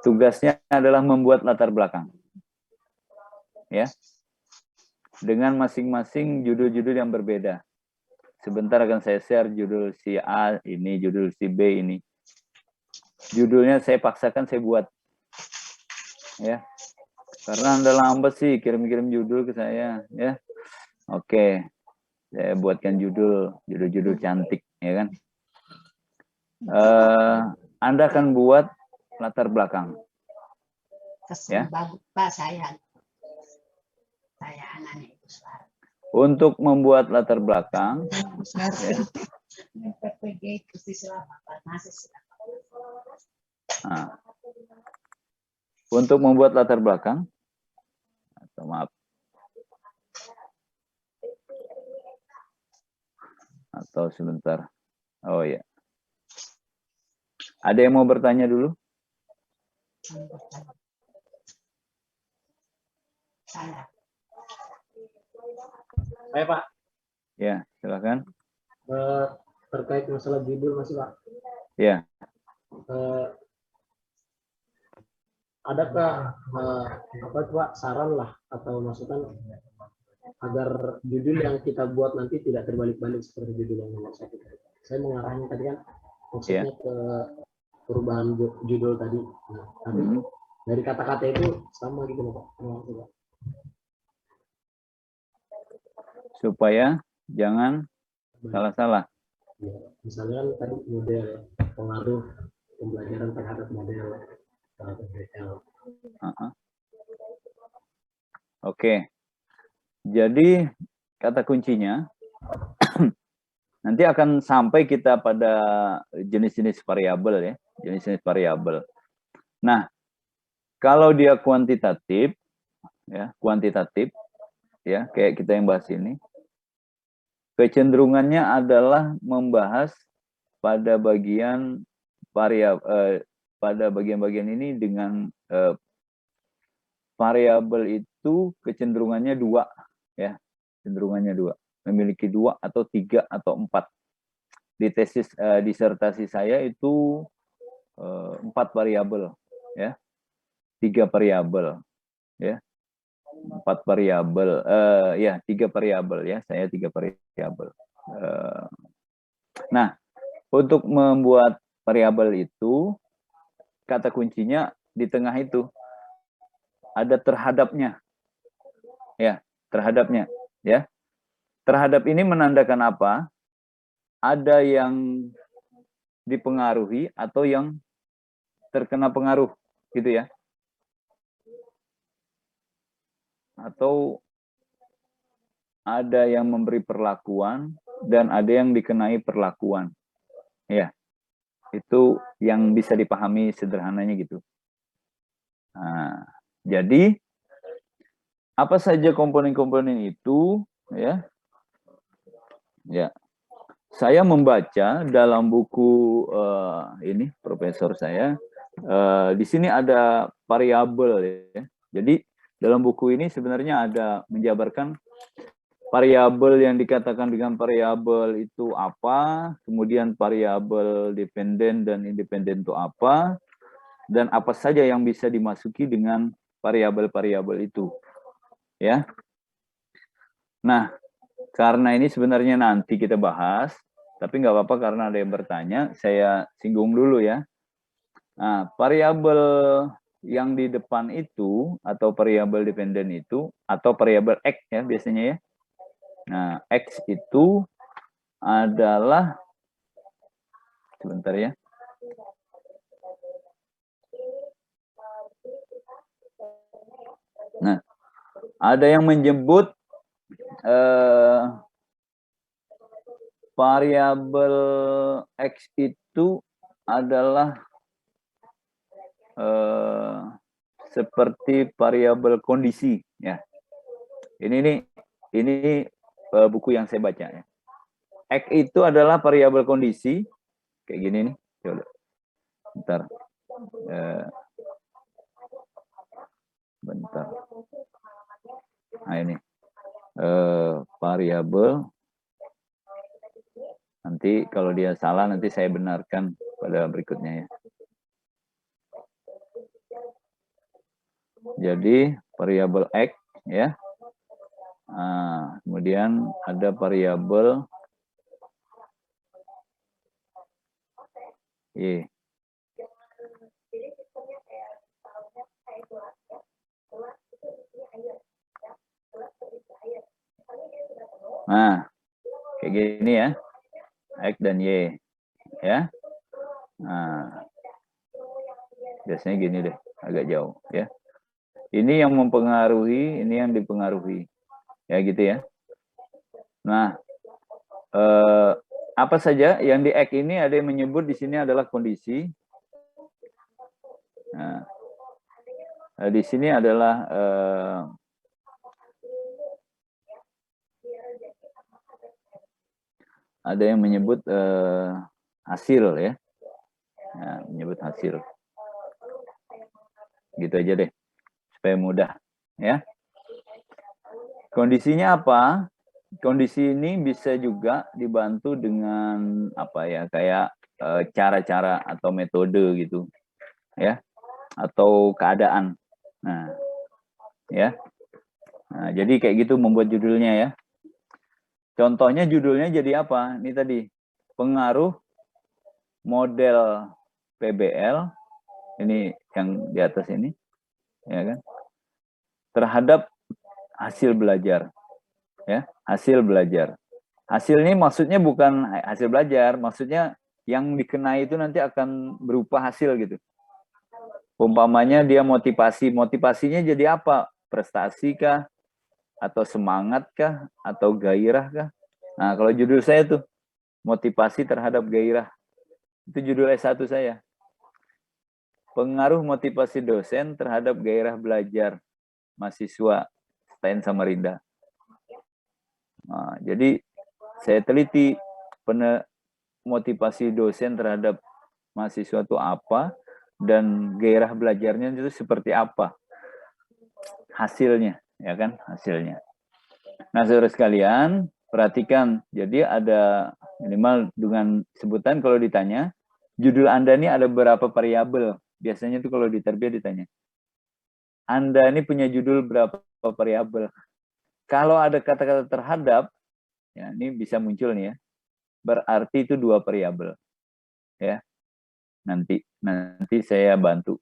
Tugasnya adalah membuat latar belakang, ya, dengan masing-masing judul-judul yang berbeda. Sebentar akan saya share judul si A ini, judul si B ini. Judulnya saya paksakan saya buat, ya, karena Anda lambat sih kirim-kirim judul ke saya, ya. Oke, saya buatkan judul cantik, ya kan. Anda akan buat latar belakang, ya. Untuk membuat latar belakang, ya. Nah, untuk membuat latar belakang, atau sebentar, oh ya, ada yang mau bertanya dulu? Saya, Pak. Ya, silakan. Terkait masalah judul masih, Pak. Ya. Adakah Pak, saran lah atau masukan agar judul yang kita buat nanti tidak terbalik-balik seperti judul yang nomor 1. Saya mengarahnya tadi kan maksudnya ke perubahan judul tadi. Nah, tapi dari kata-kata itu sama gitu loh, Pak. supaya jangan salah-salah. Ya, misalnya kan tadi model pengaruh pembelajaran terhadap model PBL. Oke. Jadi kata kuncinya nanti akan sampai kita pada jenis-jenis variabel ya, jenis-jenis variabel. Nah, kalau dia kuantitatif ya, kayak kita yang bahas ini, kecenderungannya adalah membahas pada bagian variabel, pada bagian-bagian ini dengan variabel itu kecenderungannya 2 ya, cenderungannya 2. Memiliki 2 atau 3 atau 4. Di tesis disertasi saya itu 4 variabel ya. 3 variabel ya. 4 variabel ya, 3 variabel ya, saya 3 variabel. Nah, untuk membuat variabel itu kata kuncinya di tengah itu ada terhadapnya. Ya, terhadapnya ya. Terhadap ini menandakan apa? Ada yang dipengaruhi atau yang terkena pengaruh, gitu ya. Atau ada yang memberi perlakuan dan ada yang dikenai perlakuan. Ya, itu yang bisa dipahami sederhananya gitu. Nah, jadi apa saja komponen-komponen itu ya? Ya, saya membaca dalam buku ini profesor saya. Di sini ada variabel ya. Jadi dalam buku ini sebenarnya ada menjabarkan variabel yang dikatakan dengan variabel itu apa, kemudian variabel dependen dan independen itu apa, dan apa saja yang bisa dimasuki dengan variabel-variabel itu. Ya. Nah, karena ini sebenarnya nanti kita bahas, tapi nggak apa-apa karena ada yang bertanya, saya singgung dulu ya. Nah, variabel yang di depan itu, atau variabel dependen itu, atau variabel X ya biasanya ya. Nah, X itu adalah, sebentar ya. Nah, ada yang menyebut variabel X itu adalah seperti variabel kondisi ya. Ini buku yang saya baca ya. X itu adalah variabel kondisi kayak gini nih. Coba. Bentar. Bentar. Nah ini variabel. Nanti kalau dia salah nanti saya benarkan pada berikutnya ya. Jadi variabel X ya. Nah, kemudian ada variabel Y. Nah, kayak gini ya. X dan Y. Ya. Nah, biasanya gini deh, agak jauh ya. Ini yang mempengaruhi, ini yang dipengaruhi. Ya gitu ya. Nah, apa saja yang di X ini ada yang menyebut di sini adalah kondisi. Nah, di sini adalah ada yang menyebut hasil ya. Nah, menyebut hasil. Gitu aja deh, supaya mudah ya. Kondisinya apa? Kondisi ini bisa juga dibantu dengan apa ya, kayak cara-cara atau metode gitu ya, atau keadaan. Nah ya, nah, jadi kayak gitu membuat judulnya ya. Contohnya judulnya jadi apa? Ini tadi pengaruh model PBL ini yang di atas ini ya kan, terhadap hasil belajar. Ya, hasil belajar. Hasil ini maksudnya bukan hasil belajar, maksudnya yang dikenai itu nanti akan berupa hasil gitu. Umpamanya dia motivasi, motivasinya jadi apa? Prestasi kah? Atau semangat kah? Atau gairah kah? Nah, kalau judul saya tuh, motivasi terhadap gairah. Itu judul S1 saya. Pengaruh motivasi dosen terhadap gairah belajar mahasiswa STN Samarinda. Nah, jadi saya teliti motivasi dosen terhadap mahasiswa itu apa dan gairah belajarnya itu seperti apa hasilnya, ya kan, hasilnya. Nah, saudara sekalian, perhatikan. Jadi ada minimal dengan sebutan kalau ditanya, judul Anda ini ada berapa variabel? Biasanya itu kalau di terbiat ditanya. Anda ini punya judul berapa variabel? Kalau ada kata-kata terhadap, ya ini bisa muncul nih ya. Berarti itu 2 variabel. Ya. Nanti saya bantu.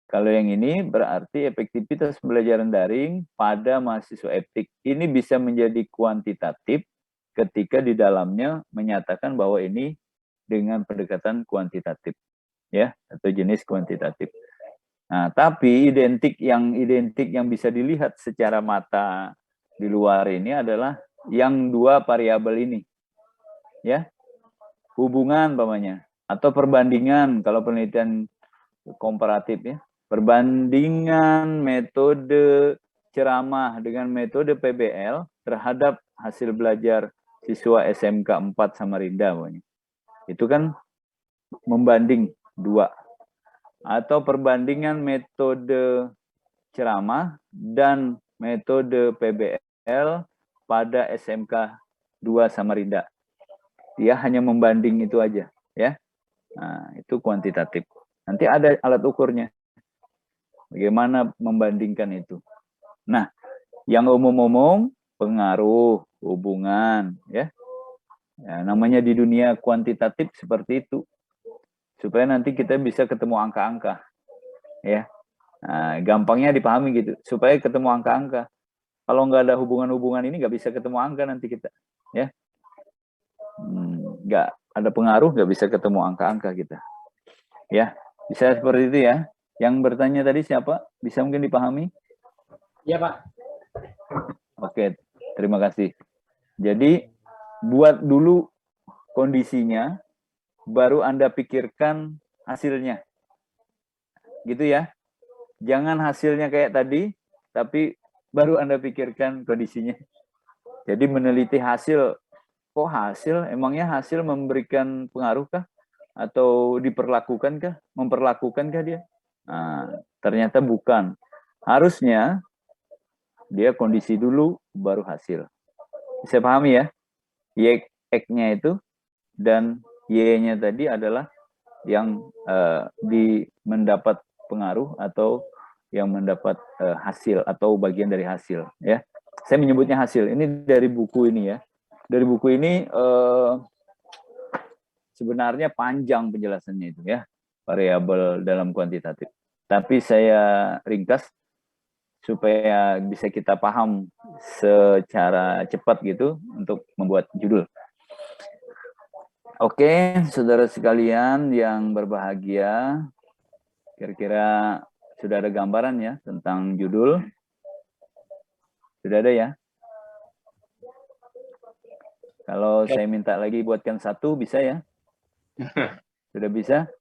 Kalau yang ini berarti efektivitas pembelajaran daring pada mahasiswa eptik. Ini bisa menjadi kuantitatif ketika di dalamnya menyatakan bahwa ini dengan pendekatan kuantitatif, ya, atau jenis kuantitatif. Nah, tapi identik yang bisa dilihat secara mata di luar ini adalah yang 2 variabel ini, ya, hubungan umpamanya atau perbandingan kalau penelitian komparatif ya. Perbandingan metode ceramah dengan metode PBL terhadap hasil belajar siswa SMK 4 Samarinda. Itu kan membanding 2. Atau perbandingan metode ceramah dan metode PBL pada SMK 2 Samarinda. Dia hanya membanding itu aja. Ya. Nah, itu kuantitatif. Nanti ada alat ukurnya. Bagaimana membandingkan itu? Nah, yang umum-umum pengaruh, hubungan, ya. Ya, namanya di dunia kuantitatif seperti itu. Supaya nanti kita bisa ketemu angka-angka. Ya. Nah, gampangnya dipahami gitu. Supaya ketemu angka-angka. Kalau nggak ada hubungan-hubungan ini nggak bisa ketemu angka nanti kita. Ya. Nggak ada pengaruh, nggak bisa ketemu angka-angka kita. Ya, bisa seperti itu ya. Yang bertanya tadi siapa? Bisa mungkin dipahami? Iya, Pak. Oke, terima kasih. Jadi, buat dulu kondisinya, baru Anda pikirkan hasilnya. Gitu ya. Jangan hasilnya kayak tadi, tapi baru Anda pikirkan kondisinya. Jadi meneliti hasil, kok hasil? Emangnya hasil memberikan pengaruh kah? Atau diperlakukankah? Memperlakukankah dia? Nah, ternyata bukan. Harusnya dia kondisi dulu baru hasil. Bisa pahami ya? Y-nya itu dan Y-nya tadi adalah yang mendapat pengaruh atau yang mendapat hasil atau bagian dari hasil ya. Saya menyebutnya hasil. Ini dari buku ini ya. Dari buku ini sebenarnya panjang penjelasannya itu ya. Variabel dalam kuantitatif. Tapi saya ringkas supaya bisa kita paham secara cepat gitu untuk membuat judul. Oke, saudara sekalian yang berbahagia, kira-kira sudah ada gambaran ya tentang judul? Sudah ada ya? Kalau saya minta lagi buatkan 1, bisa ya? Sudah bisa?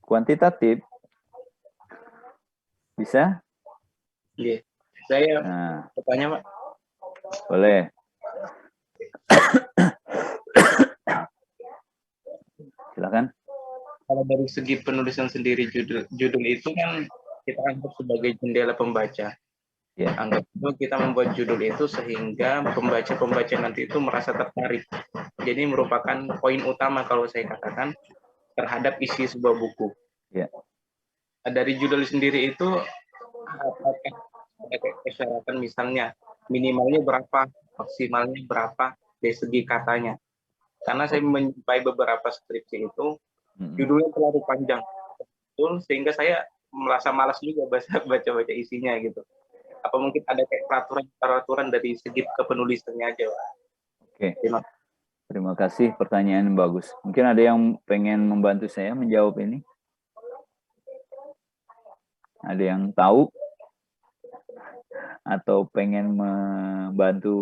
Kuantitatif? Bisa? Iya. Saya bertanya, Pak. Boleh. Silakan. Kalau dari segi penulisan sendiri judul itu kan kita anggap sebagai jendela pembaca. Ya. Anggap itu kita membuat judul itu sehingga pembaca nanti itu merasa tertarik. Jadi merupakan poin utama kalau saya katakan terhadap isi sebuah buku. Ya. Dari judul sendiri itu apakah ada persyaratan misalnya minimalnya berapa, maksimalnya berapa dari segi katanya. Karena saya menjumpai beberapa skripsi itu judulnya terlalu panjang, sehingga saya merasa malas juga baca isinya gitu. Apa mungkin ada kayak peraturan dari segi kepenulisannya aja, Pak? Oke. Terima kasih, pertanyaan yang bagus. Mungkin ada yang pengen membantu saya menjawab ini? Ada yang tahu? Atau pengen membantu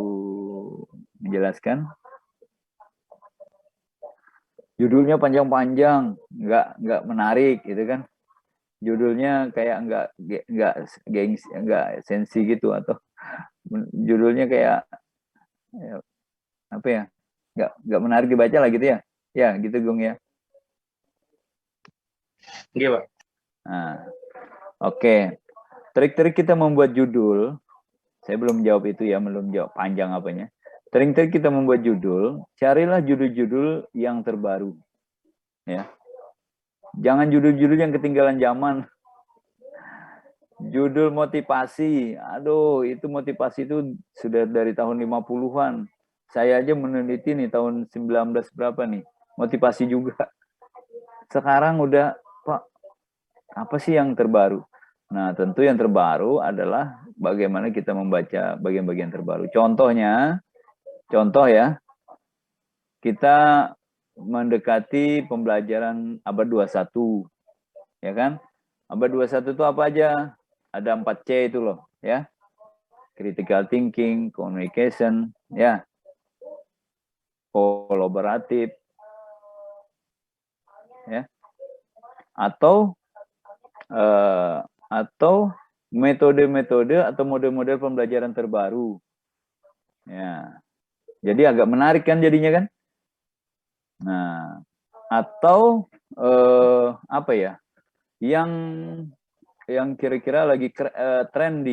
menjelaskan? Judulnya panjang-panjang, nggak menarik, gitu kan? Judulnya kayak nggak sensi gitu, atau judulnya kayak apa ya? Nggak menarik dibaca lah gitu ya? Ya, gitu Gung ya. Iya, Pak. Nah, oke. Trik-trik kita membuat judul, saya belum jawab itu ya, belum jawab panjang apanya. Trik-trik kita membuat judul, carilah judul-judul yang terbaru. Ya. Jangan judul-judul yang ketinggalan zaman. Judul motivasi, aduh itu motivasi itu sudah dari tahun 50-an. Saya aja meneliti nih tahun 19 berapa nih, motivasi juga. Sekarang udah, Pak, apa sih yang terbaru? Nah, tentu yang terbaru adalah bagaimana kita membaca bagian-bagian terbaru. Contoh ya, kita mendekati pembelajaran abad 21, ya kan? Abad 21 itu apa aja? Ada 4C itu loh, ya. Critical thinking, communication, ya. Kolaboratif, ya. Atau metode-metode atau model-model pembelajaran terbaru. Ya. Jadi agak menarik kan jadinya kan? Nah, atau apa ya? Yang kira-kira lagi tren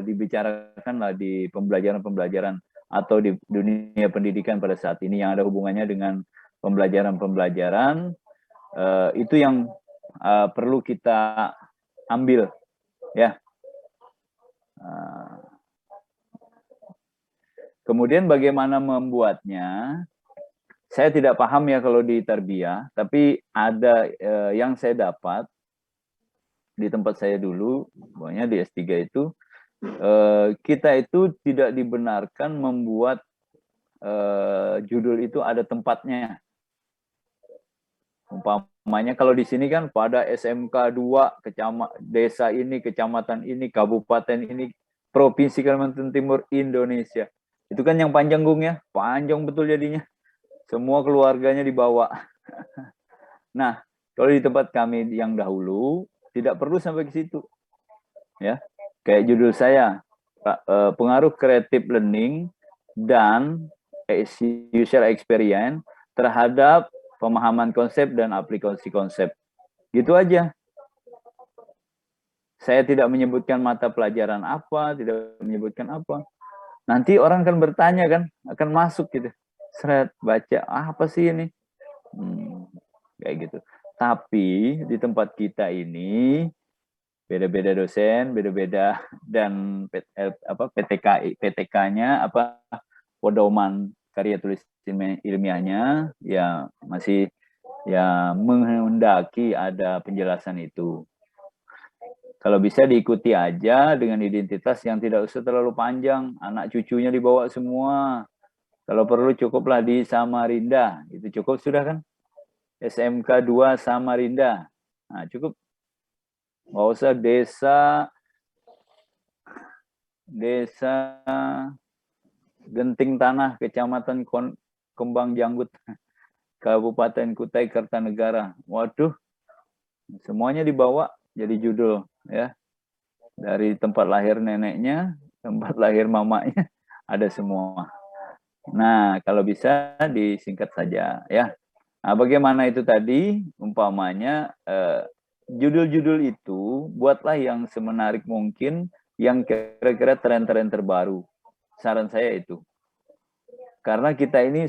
dibicarakan lah di pembelajaran atau di dunia pendidikan pada saat ini yang ada hubungannya dengan pembelajaran itu yang perlu kita ambil ya. Kemudian bagaimana membuatnya? Saya tidak paham ya kalau di tarbiyah, tapi ada yang saya dapat di tempat saya dulu, pokoknya di S3 itu, kita itu tidak dibenarkan membuat judul itu ada tempatnya. Umpamanya kalau di sini kan pada SMK 2, desa ini, kecamatan ini, kabupaten ini, provinsi Kalimantan Timur, Indonesia. Itu kan yang panjang Gung ya, panjang betul jadinya. Semua keluarganya dibawa. Nah, kalau di tempat kami yang dahulu, tidak perlu sampai ke situ. Ya, kayak judul saya, pengaruh creative learning dan user experience terhadap pemahaman konsep dan aplikasi konsep. Gitu aja. Saya tidak menyebutkan mata pelajaran apa, tidak menyebutkan apa. Nanti orang akan bertanya kan, akan masuk gitu. Seret, baca, apa sih ini? Kayak gitu. Tapi di tempat kita ini beda-beda dosen, beda-beda dan PTK-nya pedoman karya tulis ilmiahnya ya masih ya menghendaki ada penjelasan itu. Kalau bisa diikuti aja dengan identitas yang tidak usah terlalu panjang, anak cucunya dibawa semua. Kalau perlu cukuplah di Samarinda, itu cukup sudah kan? SMK 2 Samarinda. Nah, cukup. Nggak usah desa Genting Tanah, Kecamatan Kembang Janggut, Kabupaten Kutai Kartanegara. Waduh, semuanya dibawa jadi judul ya. Dari tempat lahir neneknya, tempat lahir mamanya, ada semua. Nah, kalau bisa disingkat saja ya. Nah, bagaimana itu tadi? Umpamanya judul-judul itu buatlah yang semenarik mungkin, yang kira-kira tren-tren terbaru. Saran saya itu. Karena kita ini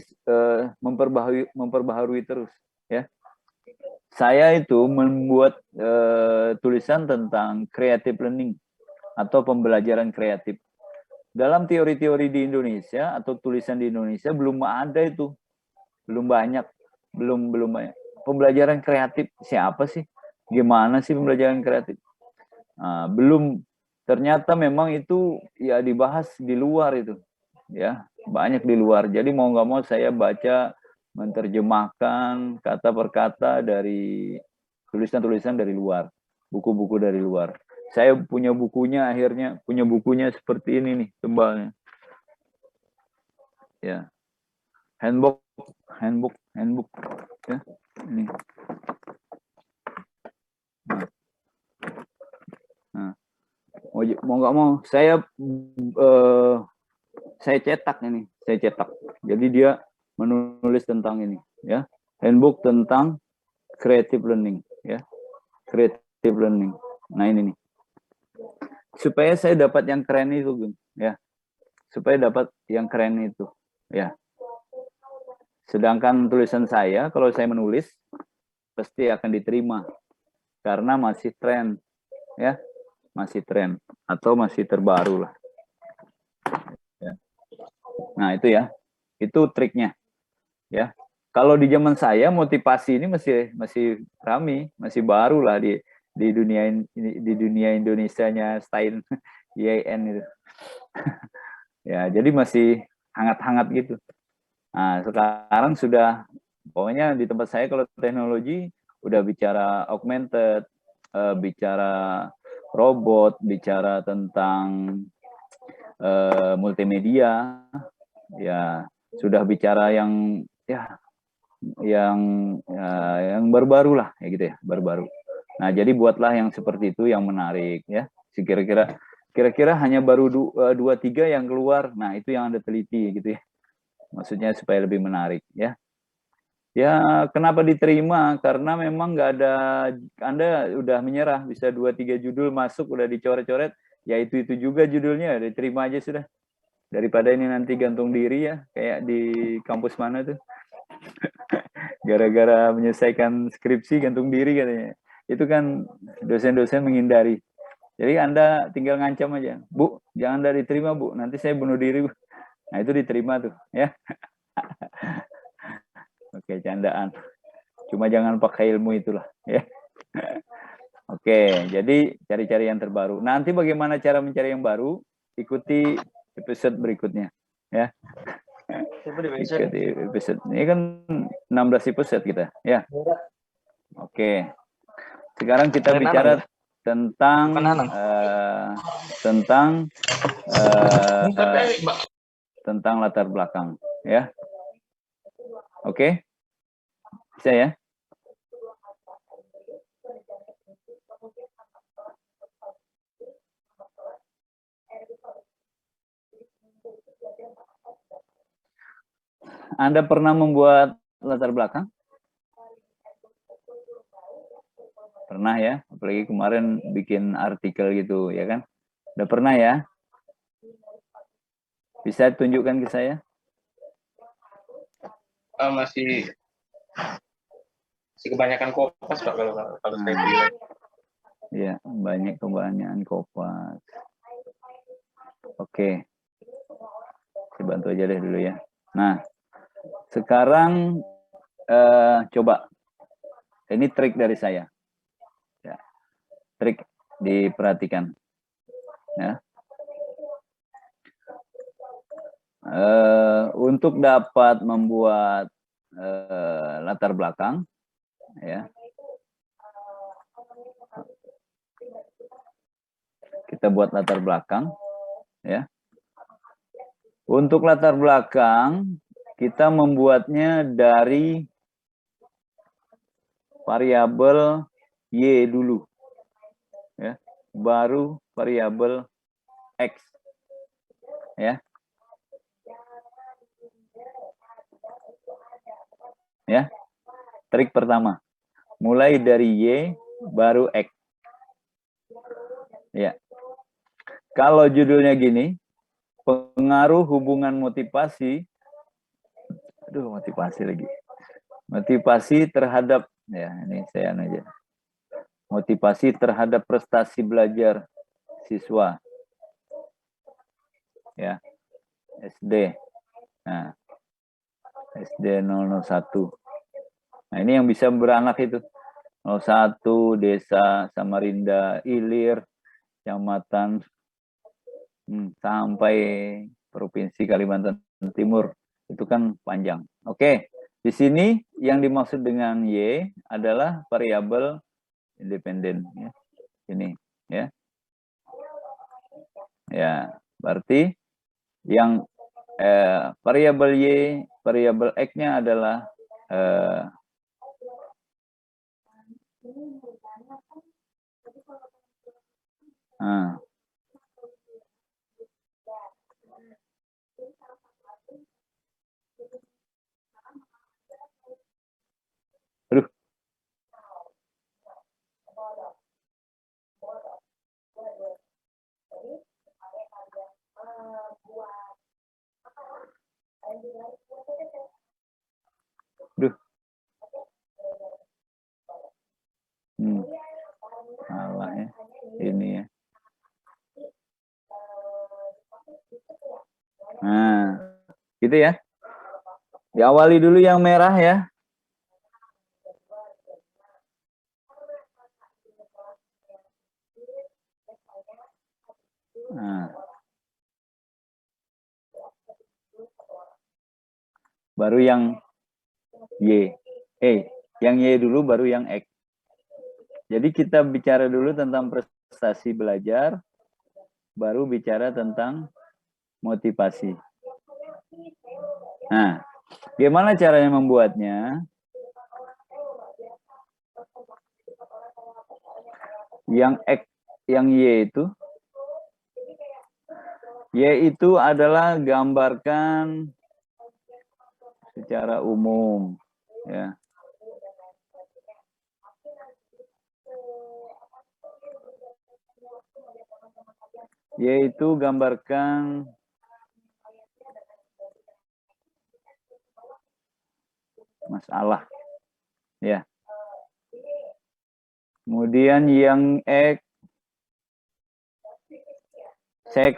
memperbaharui terus ya. Saya itu membuat tulisan tentang creative learning atau pembelajaran kreatif. Dalam teori-teori di Indonesia atau tulisan di Indonesia belum ada itu. Belum banyak. Belum banyak. Pembelajaran kreatif siapa sih? gimana sih pembelajaran kreatif? Nah, belum, ternyata memang itu ya dibahas di luar itu, ya banyak di luar. Jadi mau nggak mau saya baca, menerjemahkan kata per kata dari tulisan-tulisan dari luar, buku-buku dari luar. Saya punya bukunya, akhirnya punya bukunya seperti ini nih, tebalnya. Ya, handbook, ya, ini. Nah, mau nggak mau saya cetak ini, saya cetak. Jadi dia menulis tentang ini, ya, handbook tentang creative learning, ya, creative learning. Nah ini nih, supaya saya dapat yang keren itu, Gun, ya, supaya dapat yang keren itu, ya. Sedangkan tulisan saya, kalau saya menulis, pasti akan diterima karena masih tren, ya, masih tren atau masih terbaru lah. Ya. Nah itu ya, itu triknya, ya. Kalau di zaman saya motivasi ini masih rame, masih baru lah di dunia Indonesianya style IAIN itu. Ya, jadi masih hangat-hangat gitu. Nah, sekarang sudah, pokoknya di tempat saya kalau teknologi udah bicara augmented, bicara robot, bicara tentang multimedia, ya sudah bicara yang yang baru-baru lah, ya gitu ya, baru-baru. Nah, jadi buatlah yang seperti itu yang menarik, ya. Kira-kira hanya baru 2-3 yang keluar. Nah, itu yang Anda teliti gitu ya. Maksudnya supaya lebih menarik, ya. Ya, kenapa diterima? Karena memang nggak ada, Anda udah menyerah, bisa 2-3 judul masuk, udah dicoret-coret, ya itu juga judulnya, diterima aja sudah. Daripada ini nanti gantung diri ya, kayak di kampus mana tuh. Gara-gara menyelesaikan skripsi gantung diri katanya. Itu kan dosen-dosen menghindari. Jadi Anda tinggal ngancam aja, Bu, jangan Anda diterima, Bu, nanti saya bunuh diri, Bu. Nah, itu diterima tuh, ya. Oke, candaan. Cuma jangan pakai ilmu itulah, ya. Oke, jadi cari-cari yang terbaru. Nanti bagaimana cara mencari yang baru? Ikuti episode berikutnya, ya. Ikuti episode. Ini kan 16 episode kita, ya. Oke. Sekarang kita bicara tentang tentang latar belakang, ya. Oke. Bisa ya? Anda pernah membuat latar belakang? Pernah ya? Apalagi kemarin bikin artikel gitu, ya kan? Udah pernah ya? Bisa tunjukkan ke saya? Masih kebanyakan kopas Pak kalau saya bilang. Ya, banyak kebanyakan kopas. Oke. Saya bantu aja deh dulu ya. Nah, sekarang coba. Ini trik dari saya. Ya. Trik diperhatikan. Ya. Untuk dapat membuat latar belakang, ya, kita buat latar belakang, ya. Untuk latar belakang kita membuatnya dari variabel Y dulu, ya, baru variabel X, ya. Ya, trik pertama, mulai dari Y baru X. Ya, kalau judulnya gini, pengaruh hubungan motivasi, motivasi terhadap, ya ini saya aja, motivasi terhadap prestasi belajar siswa, ya, SD. Nah, SD 001. Nah, ini yang bisa beranak itu. 01 Desa Samarinda Ilir, Kecamatan sampai Provinsi Kalimantan Timur. Itu kan panjang. Oke, di sini yang dimaksud dengan Y adalah variabel independen. Ya. Ini, ya. Ya, berarti yang variabel Y, variabel X-nya adalah aduh. Aduh. Salah ya. Ini ya. Nah, gitu ya. Diawali dulu yang merah ya. Nah. Baru yang Y. Yang Y dulu baru yang X. Jadi kita bicara dulu tentang prestasi belajar, baru bicara tentang motivasi. Nah, gimana caranya membuatnya? Yang X, yang Y itu adalah gambarkan secara umum, ya. Yaitu gambarkan masalah, ya. Kemudian yang X, saya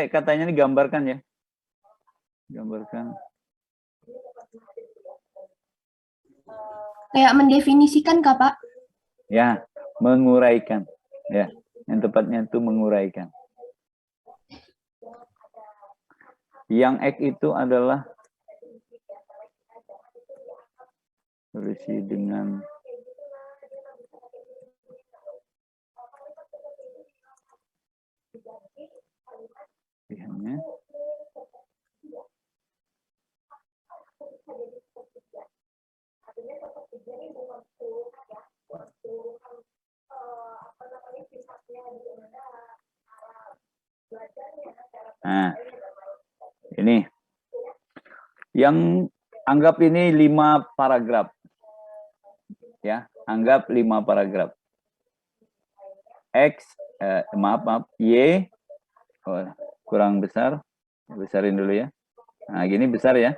katanya ini gambarkan ya, gambarkan. Kayak mendefinisikan kah, Pak? Ya, menguraikan, ya. Yang tepatnya itu menguraikan. Yang X itu adalah berisi dengan pilihannya. Nah, ini yang anggap ini 5 paragraf, ya, anggap 5 paragraf. X, maaf, Y, kurang besar, besarin dulu ya. Nah, gini besar ya,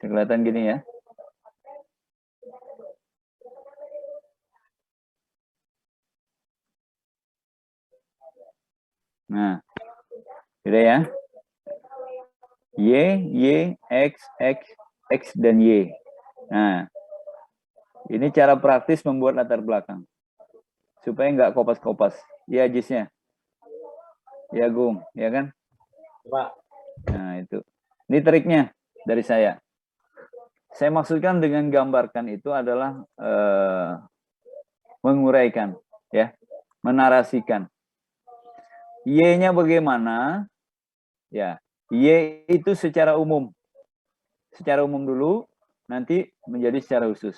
kelihatan gini ya. Nah, udah ya. Y, X, dan Y. Nah, ini cara praktis membuat latar belakang. Supaya nggak kopas-kopas. Ya, Jisnya. Ya, Gung. Ya kan? Pak. Nah, itu. Ini triknya dari saya. Saya maksudkan dengan gambarkan itu adalah menguraikan. Ya, menarasikan. Y-nya bagaimana? Ya, Y itu secara umum. Secara umum dulu, nanti menjadi secara khusus.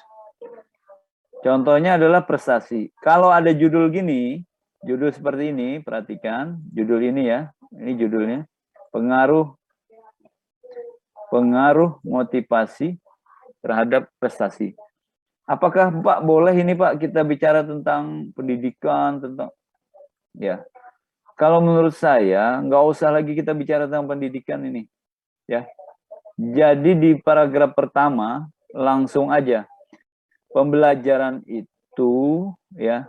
Contohnya adalah prestasi. Kalau ada judul gini, judul seperti ini, perhatikan. Judul ini ya, ini judulnya. Pengaruh motivasi terhadap prestasi. Apakah Pak boleh ini Pak kita bicara tentang pendidikan, tentang... Ya, kalau menurut saya, nggak usah lagi kita bicara tentang pendidikan ini. Ya. Jadi di paragraf pertama, langsung aja. Pembelajaran itu ya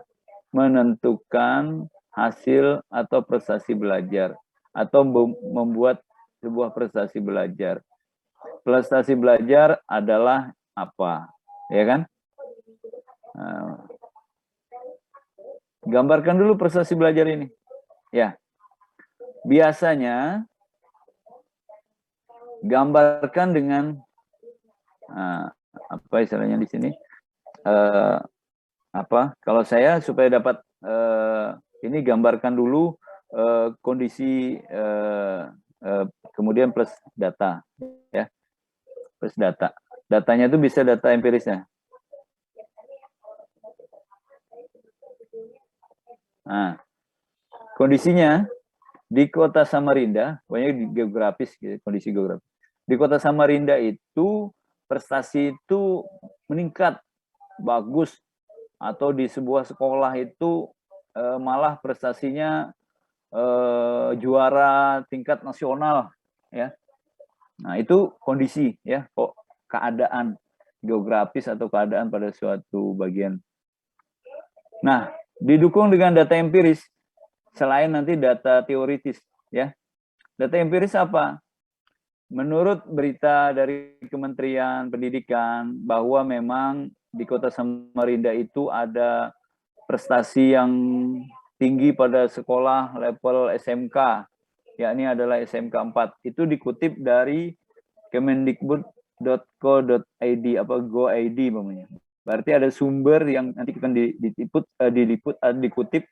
menentukan hasil atau prestasi belajar. Atau membuat sebuah prestasi belajar. Prestasi belajar adalah apa? Ya kan? Gambarkan dulu prestasi belajar ini. Ya. Biasanya gambarkan dengan apa istilahnya di sini? Kalau saya supaya dapat ini gambarkan dulu kondisi kemudian plus data, ya. Plus data. Datanya itu bisa data empirisnya. Nah, kondisinya di kota Samarinda, banyak geografis, kondisi geografis. Di kota Samarinda itu prestasi itu meningkat, bagus, atau di sebuah sekolah itu malah prestasinya juara tingkat nasional, ya. Nah itu kondisi, ya, kok keadaan geografis atau keadaan pada suatu bagian. Nah, didukung dengan data empiris. Selain nanti data teoritis, ya. Data empiris apa? Menurut berita dari Kementerian Pendidikan bahwa memang di kota Samarinda itu ada prestasi yang tinggi pada sekolah level SMK, yakni adalah SMK 4. Itu dikutip dari kemendikbud.co.id go.id namanya. Berarti ada sumber yang nanti akan dikutip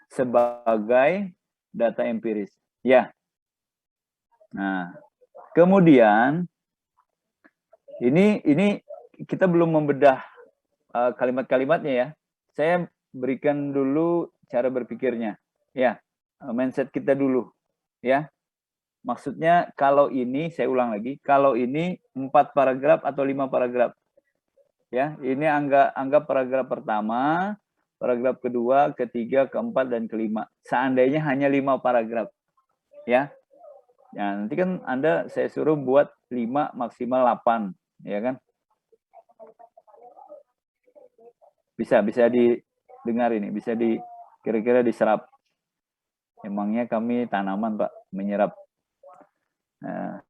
sebagai data empiris. Ya. Nah, kemudian ini kita belum membedah kalimat-kalimatnya, ya. Saya berikan dulu cara berpikirnya. Ya, mindset kita dulu, ya. Maksudnya kalau ini, saya ulang lagi, kalau ini 4 paragraf atau 5 paragraf. Ya, ini anggap paragraf pertama, paragraf kedua, ketiga, keempat, dan kelima. Seandainya hanya 5 paragraf. Ya. Ya, nanti kan saya suruh buat 5 maksimal 8, ya kan? Bisa didengar ini, bisa kira-kira diserap. Emangnya kami tanaman, Pak, menyerap. Nah,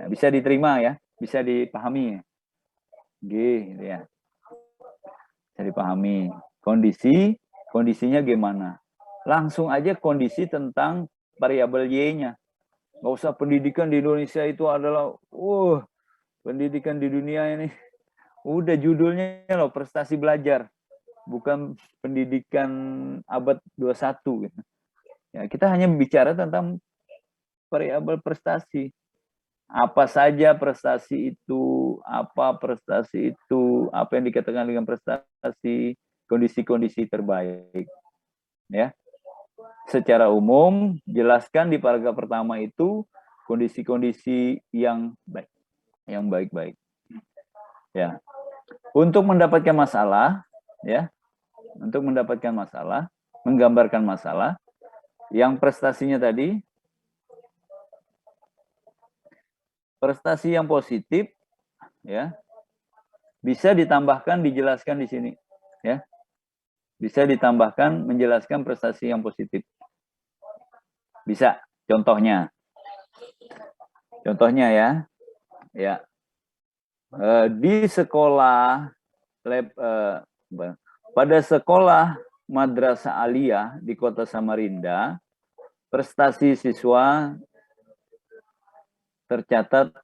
bisa diterima, ya, bisa dipahami. Gitu, ya. Bisa dipahami. Kondisinya gimana? Langsung aja kondisi tentang variabel Y-nya. Nggak usah pendidikan di Indonesia itu adalah, pendidikan di dunia ini. Udah judulnya loh, prestasi belajar. Bukan pendidikan abad 21. Gitu. Ya, kita hanya bicara tentang variabel prestasi. Apa saja prestasi itu, apa yang dikatakan dengan prestasi, kondisi-kondisi terbaik. Ya. Secara umum, jelaskan di paragraf pertama itu kondisi-kondisi yang baik-baik. Ya. Untuk mendapatkan masalah, ya. Untuk mendapatkan masalah, menggambarkan masalah, yang prestasinya tadi, prestasi yang positif, ya, bisa ditambahkan, dijelaskan di sini, ya, bisa ditambahkan, menjelaskan prestasi yang positif, bisa. Contohnya ya, di sekolah pada sekolah Madrasah Aliyah di kota Samarinda, prestasi siswa tercatat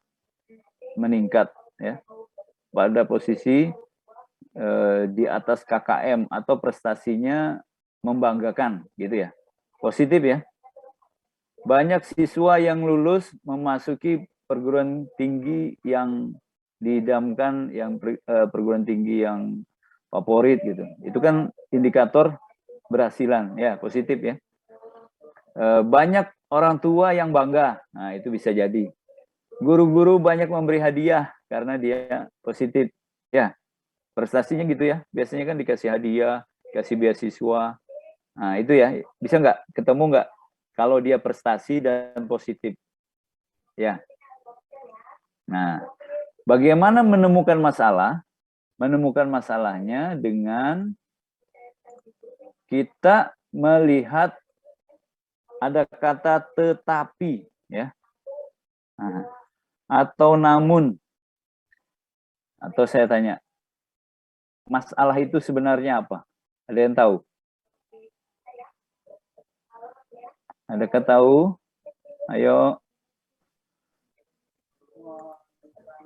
meningkat, ya, pada posisi di atas KKM atau prestasinya membanggakan, gitu ya, positif, ya. Banyak siswa yang lulus memasuki perguruan tinggi yang diidamkan, yang perguruan tinggi yang favorit, gitu. Itu kan indikator berhasilan, ya, positif, ya. Banyak orang tua yang bangga, nah itu bisa jadi. Guru-guru banyak memberi hadiah karena dia positif, ya, prestasinya gitu, ya. Biasanya kan dikasih hadiah, kasih beasiswa. Nah itu, ya, bisa nggak ketemu nggak kalau dia prestasi dan positif, ya. Nah, bagaimana menemukan masalah? Menemukan masalahnya dengan kita melihat ada kata tetapi, ya. Nah, atau namun, atau saya tanya, masalah itu sebenarnya apa? Ada yang tahu? Adakah tahu? Ayo.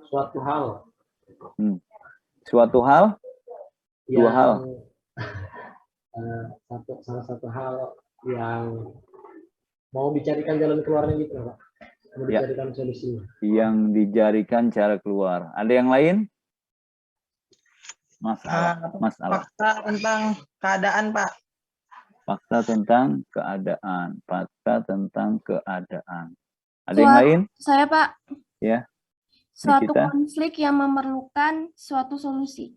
Suatu hal. Suatu hal? Dua hal? Salah satu hal yang mau dicarikan jalan keluarnya gitu, Pak. Mau dicarikan solusinya. Yang dicarikan cara keluar. Ada yang lain? Masalah. Fakta tentang keadaan, Pak. Fakta tentang keadaan. Fakta tentang keadaan. Ada yang lain? Saya, Pak. Ya. Suatu Nikita? konflik yang memerlukan suatu solusi.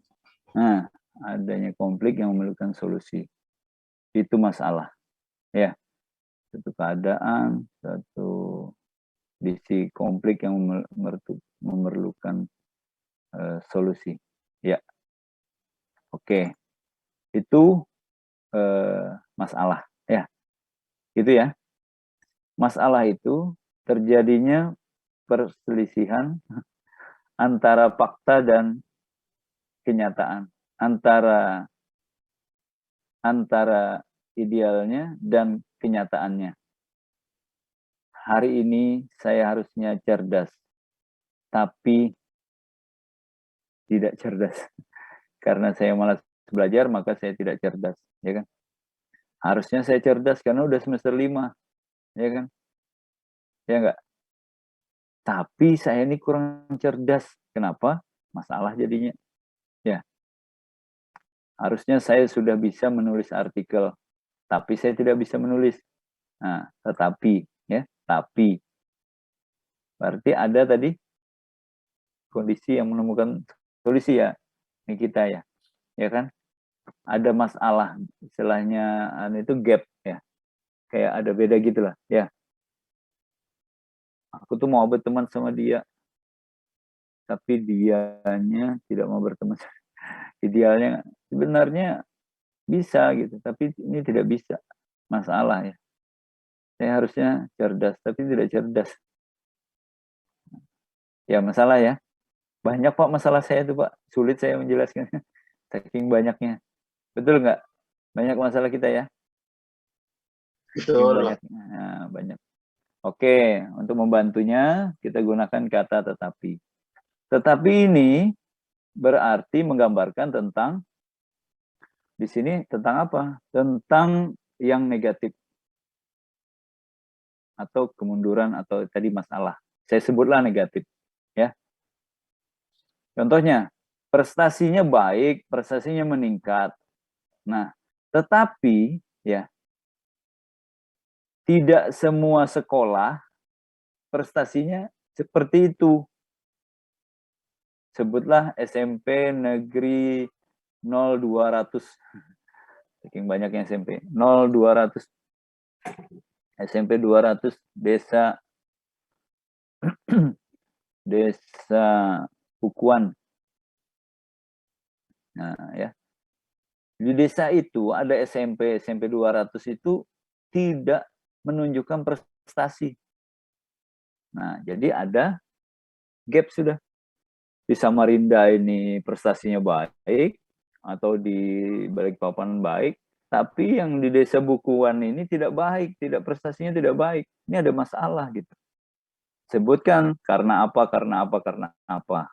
Nah, adanya konflik yang memerlukan solusi. Itu masalah. Ya. Satu keadaan, satu kondisi konflik yang memerlukan solusi. Ya. Oke. Itu masalah. Ya. Itu ya. Masalah itu terjadinya perselisihan antara fakta dan kenyataan, antara idealnya dan kenyataannya. Hari ini saya harusnya cerdas, tapi tidak cerdas. Karena saya malas belajar, maka saya tidak cerdas, ya kan? Harusnya saya cerdas karena udah semester 5, ya kan? Ya enggak? Tapi saya ini kurang cerdas. Kenapa? Masalah jadinya. Ya. Harusnya saya sudah bisa menulis artikel, tapi saya tidak bisa menulis. Nah, tetapi, ya, tapi. Berarti ada tadi kondisi yang menemukan solusi ya, ini kita ya. Ya kan? Ada masalah, istilahnya itu gap ya. Kayak ada beda gitulah, ya. Aku tuh mau berteman sama dia, tapi dianya tidak mau berteman. Idealnya sebenarnya bisa gitu, tapi ini tidak bisa. Masalah ya. Saya harusnya cerdas, tapi tidak cerdas. Ya masalah ya. Banyak Pak masalah saya itu Pak. Sulit saya menjelaskan. Saking banyaknya. Betul nggak? Banyak masalah kita ya. Betul. Nah, banyak. Oke, untuk membantunya kita gunakan kata tetapi. Tetapi ini berarti menggambarkan tentang, di sini tentang apa? Tentang yang negatif. Atau kemunduran atau tadi masalah. Saya sebutlah negatif. Ya. Contohnya, prestasinya baik, prestasinya meningkat. Nah, tetapi ya tidak semua sekolah prestasinya seperti itu. Sebutlah SMP negeri 0200. Saking banyaknya SMP. 0200. SMP 200 desa desa Bukuan. Nah, ya. Di desa itu ada SMP 200 itu tidak menunjukkan prestasi. Nah, jadi ada gap sudah. Di Samarinda ini prestasinya baik, atau di Balikpapan baik, tapi yang di desa Bukuan ini tidak baik, prestasinya tidak baik. Ini ada masalah gitu. Sebutkan karena apa, karena apa, karena apa.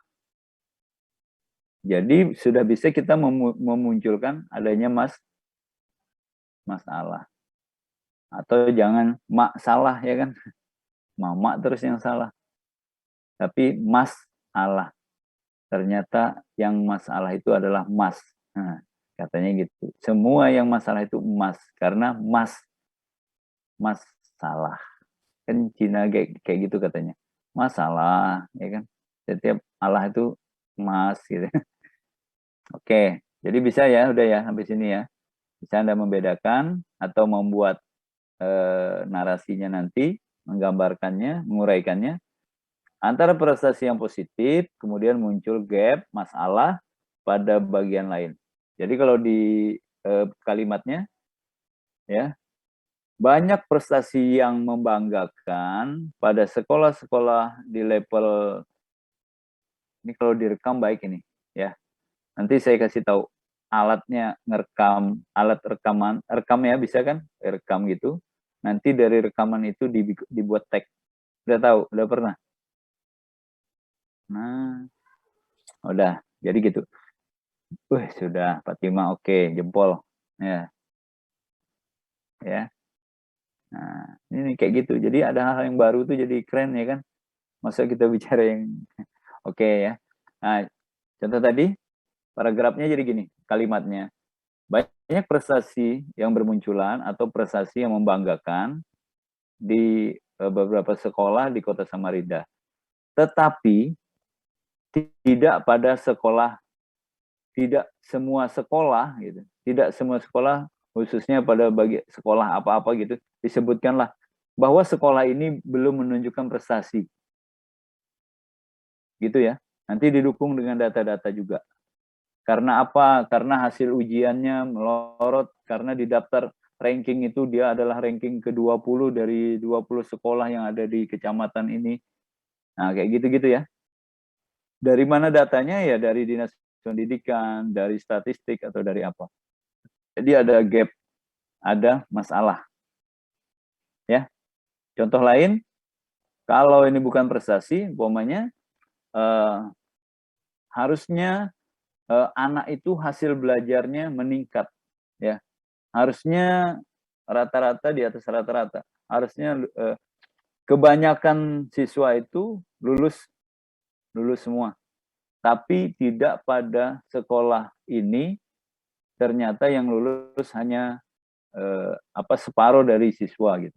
Jadi sudah bisa kita memunculkan adanya masalah. Atau jangan mak salah ya kan. Mama terus yang salah. Tapi mas salah. Ternyata yang masalah itu adalah mas. Nah, katanya gitu. Semua yang masalah itu mas. Karena mas salah. Kan Cina kayak gitu katanya. Masalah, ya kan. Setiap Allah itu mas gitu. Oke, jadi bisa ya, udah ya sampai sini ya. Bisa Anda membedakan atau membuat narasinya nanti, menggambarkannya, menguraikannya. Antara prestasi yang positif, kemudian muncul gap, masalah pada bagian lain. Jadi kalau di kalimatnya, ya, banyak prestasi yang membanggakan pada sekolah-sekolah di level, ini kalau direkam baik ini, ya. Nanti saya kasih tahu alatnya ngerekam, alat rekam ya, bisa kan, rekam gitu. Nanti dari rekaman itu dibuat tag. Udah tahu, udah pernah. Nah, udah, jadi gitu. Sudah, Fatima, oke, jempol. Ya. Ya. Nah, ini kayak gitu. Jadi ada hal-hal yang baru tuh jadi keren ya kan. Masa kita bicara yang oke ya. Nah, contoh tadi paragrafnya jadi gini, kalimatnya. Banyak prestasi yang bermunculan atau prestasi yang membanggakan di beberapa sekolah di Kota Samarinda. Tetapi tidak pada sekolah, tidak semua sekolah gitu. Tidak semua sekolah, khususnya pada bagi sekolah apa-apa gitu, disebutkanlah bahwa sekolah ini belum menunjukkan prestasi. Gitu ya. Nanti didukung dengan data-data juga. Karena apa? Karena hasil ujiannya melorot, karena di daftar ranking itu dia adalah ranking ke-20 dari 20 sekolah yang ada di kecamatan ini. Nah, kayak gitu-gitu ya. Dari mana datanya? Ya dari Dinas Pendidikan, dari statistik, atau dari apa. Jadi ada gap, ada masalah. Ya. Contoh lain, kalau ini bukan prestasi, umpamanya harusnya anak itu hasil belajarnya meningkat. Ya. Harusnya rata-rata di atas rata-rata. Harusnya kebanyakan siswa itu lulus semua. Tapi tidak pada sekolah ini, ternyata yang lulus hanya separuh dari siswa gitu.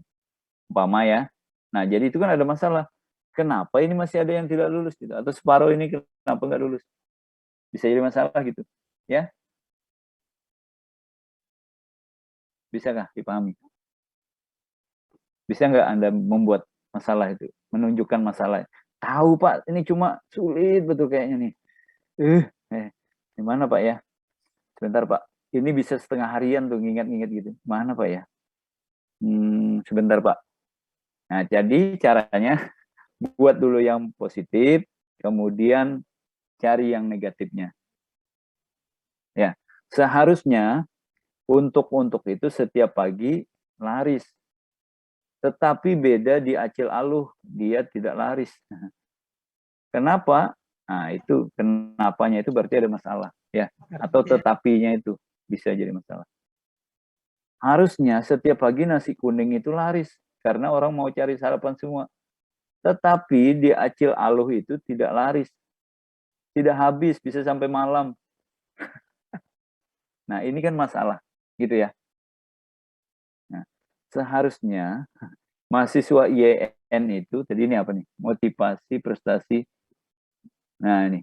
Umpama ya. Nah, jadi itu kan ada masalah. Kenapa ini masih ada yang tidak lulus gitu? Atau separuh ini kenapa nggak lulus? Bisa jadi masalah gitu. Ya. Bisakah dipahami? Bisa nggak Anda membuat masalah itu? Menunjukkan masalah. Tahu Pak, ini cuma sulit betul kayaknya nih. Gimana Pak ya? Sebentar Pak, ini bisa setengah harian tuh ngingat-ngingat gitu. Mana Pak ya? Sebentar Pak. Nah, jadi caranya buat dulu yang positif, kemudian cari yang negatifnya. Ya, seharusnya untuk itu setiap pagi laris. Tetapi beda di Acil Aluh, dia tidak laris. Kenapa? Nah, itu kenapanya itu berarti ada masalah, ya. Atau tetapinya itu bisa jadi masalah. Harusnya setiap pagi nasi kuning itu laris karena orang mau cari sarapan semua. Tetapi di Acil Aluh itu tidak laris. Tidak habis, bisa sampai malam. Nah, ini kan masalah, gitu ya. Nah, seharusnya mahasiswa IAIN itu, tadi ini apa nih? Motivasi, prestasi. Nah, ini.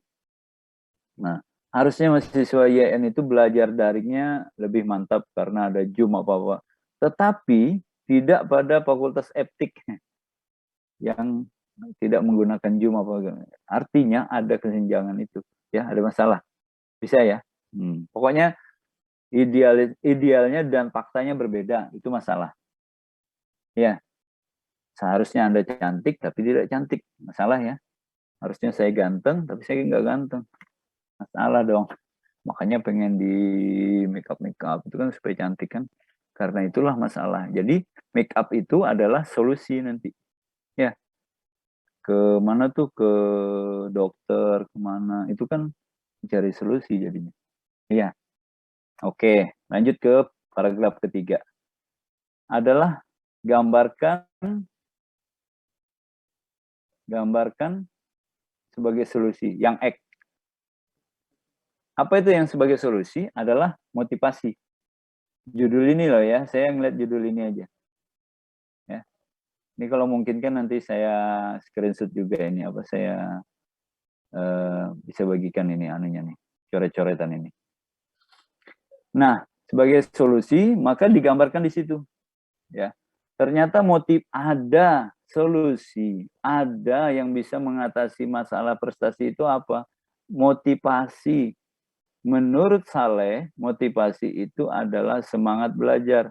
Nah, harusnya mahasiswa IAIN itu belajar daringnya lebih mantap karena ada Zoom apa-apa. Tetapi tidak pada fakultas etik yang tidak menggunakan Zoom apa. Artinya ada kesenjangan itu. Ya, ada masalah. Bisa ya? Pokoknya idealnya dan faktanya berbeda. Itu masalah. Ya. Seharusnya Anda cantik tapi tidak cantik. Masalah ya. Harusnya saya ganteng tapi saya nggak ganteng. Masalah dong. Makanya pengen di make up itu kan supaya cantik kan. Karena itulah masalah. Jadi make up itu adalah solusi nanti. Ya. Ke mana tuh? Ke dokter, kemana. Itu kan cari solusi jadinya. Iya. Oke. Lanjut ke paragraf ketiga. Adalah gambarkan sebagai solusi. Yang X. Apa itu yang sebagai solusi? Adalah motivasi. Judul ini loh ya, saya ngeliat judul ini aja. Ya. Ini kalau mungkin kan nanti saya screenshot juga ini, apa saya bisa bagikan ini anunya nih, coret-coretan ini. Nah, sebagai solusi, maka digambarkan di situ. Ya. Ternyata ada solusi, ada yang bisa mengatasi masalah prestasi itu apa? Motivasi. Menurut Saleh, motivasi itu adalah semangat belajar.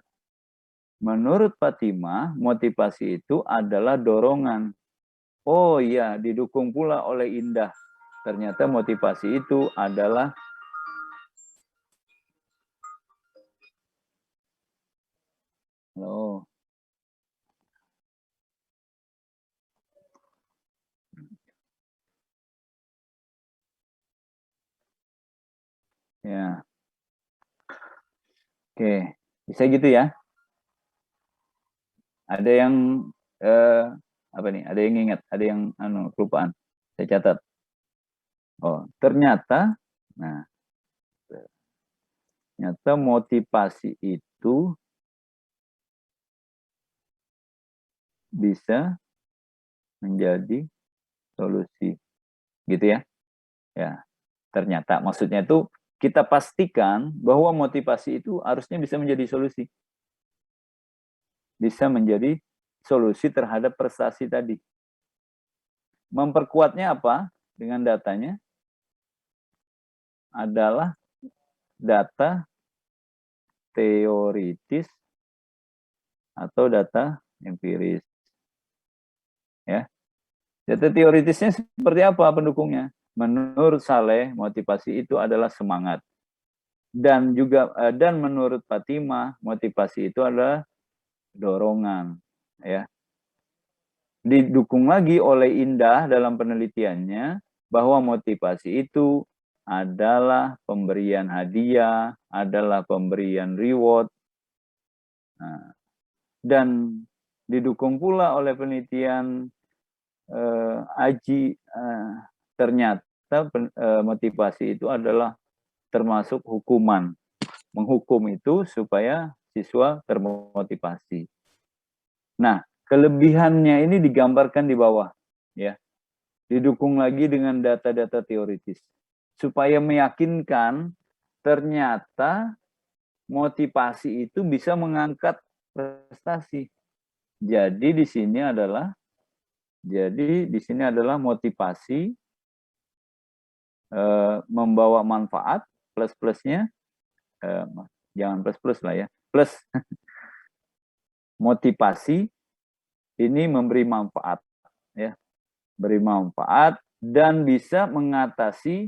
Menurut Fatimah, motivasi itu adalah dorongan. Oh iya, didukung pula oleh Indah. Ternyata motivasi itu adalah Ya. Oke, bisa gitu ya. Ada yang apa nih? Ada yang ingat? Ada yang kelupaan? Saya catat. Oh, ternyata, nah, ternyata motivasi itu bisa menjadi solusi, gitu ya? Ya, ternyata maksudnya itu kita pastikan bahwa motivasi itu harusnya bisa menjadi solusi. Bisa menjadi solusi terhadap prestasi tadi. Memperkuatnya apa? Dengan datanya adalah data teoritis atau data empiris. Ya. Data teoritisnya seperti apa pendukungnya? Menurut Saleh, motivasi itu adalah semangat. Dan menurut Fatimah, motivasi itu adalah dorongan, ya. Didukung lagi oleh Indah dalam penelitiannya bahwa motivasi itu adalah pemberian hadiah, adalah pemberian reward, nah, dan didukung pula oleh penelitian Aji, ternyata motivasi itu adalah termasuk hukuman. Menghukum itu supaya siswa termotivasi. Nah, kelebihannya ini digambarkan di bawah, ya. Didukung lagi dengan data-data teoritis supaya meyakinkan ternyata motivasi itu bisa mengangkat prestasi. Jadi di sini adalah motivasi membawa manfaat, plus-plusnya jangan plus-plus lah ya, plus motivasi ini memberi manfaat, ya, beri manfaat dan bisa mengatasi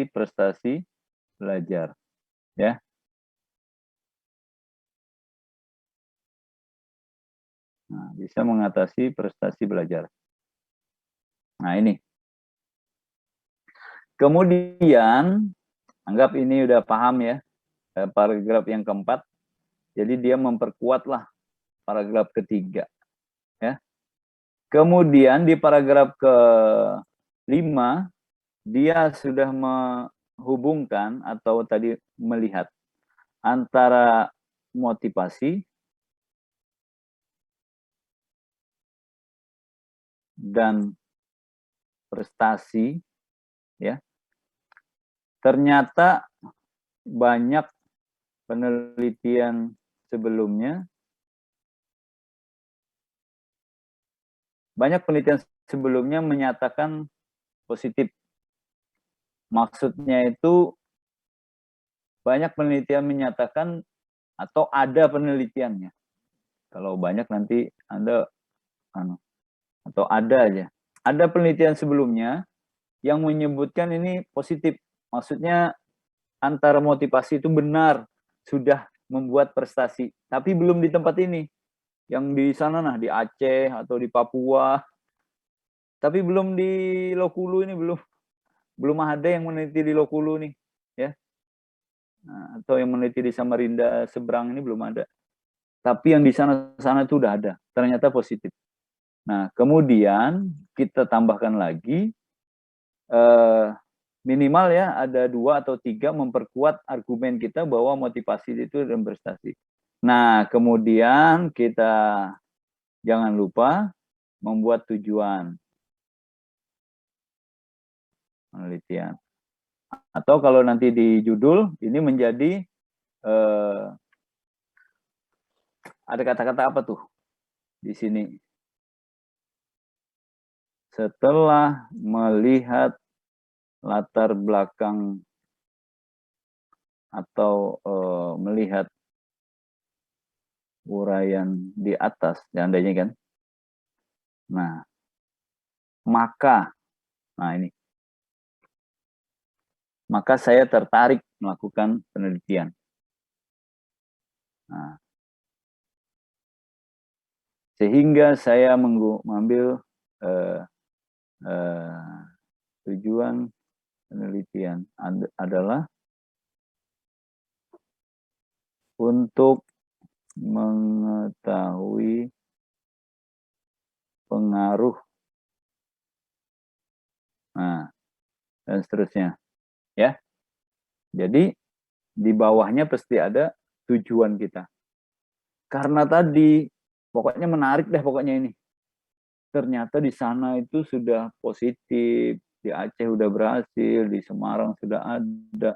prestasi belajar, ya. Nah, bisa mengatasi prestasi belajar. Nah, ini. Kemudian, anggap ini udah paham ya, paragraf yang keempat. Jadi dia memperkuatlah paragraf ketiga. Ya. Kemudian di paragraf ke-5, dia sudah menghubungkan atau tadi melihat antara motivasi dan prestasi, ya. Ternyata banyak penelitian sebelumnya menyatakan positif. Maksudnya itu banyak penelitian menyatakan atau ada penelitiannya. Kalau banyak nanti Anda atau ada aja. Ada penelitian sebelumnya yang menyebutkan ini positif. Maksudnya antara motivasi itu benar sudah membuat prestasi, tapi belum di tempat ini. Yang di sana di Aceh atau di Papua. Tapi belum di Lokulu ini belum ada yang meneliti di Lokulu nih, ya. Nah, atau yang meneliti di Samarinda seberang ini belum ada. Tapi yang di sana itu udah ada. Ternyata positif. Nah, kemudian kita tambahkan lagi minimal ya ada 2 atau 3 memperkuat argumen kita bahwa motivasi itu dan prestasi. Nah, kemudian kita jangan lupa membuat tujuan penelitian. Atau kalau nanti di judul ini menjadi ada kata-kata apa tuh di sini? Setelah melihat latar belakang atau melihat uraian di atas, seandainya kan. Nah, maka saya tertarik melakukan penelitian. Nah, Sehingga saya mengambil tujuan penelitian adalah untuk mengetahui pengaruh, nah, dan seterusnya, ya. Jadi di bawahnya pasti ada tujuan kita. Karena tadi pokoknya menarik deh pokoknya ini. Ternyata di sana itu sudah positif, di Aceh sudah berhasil, di Semarang sudah ada.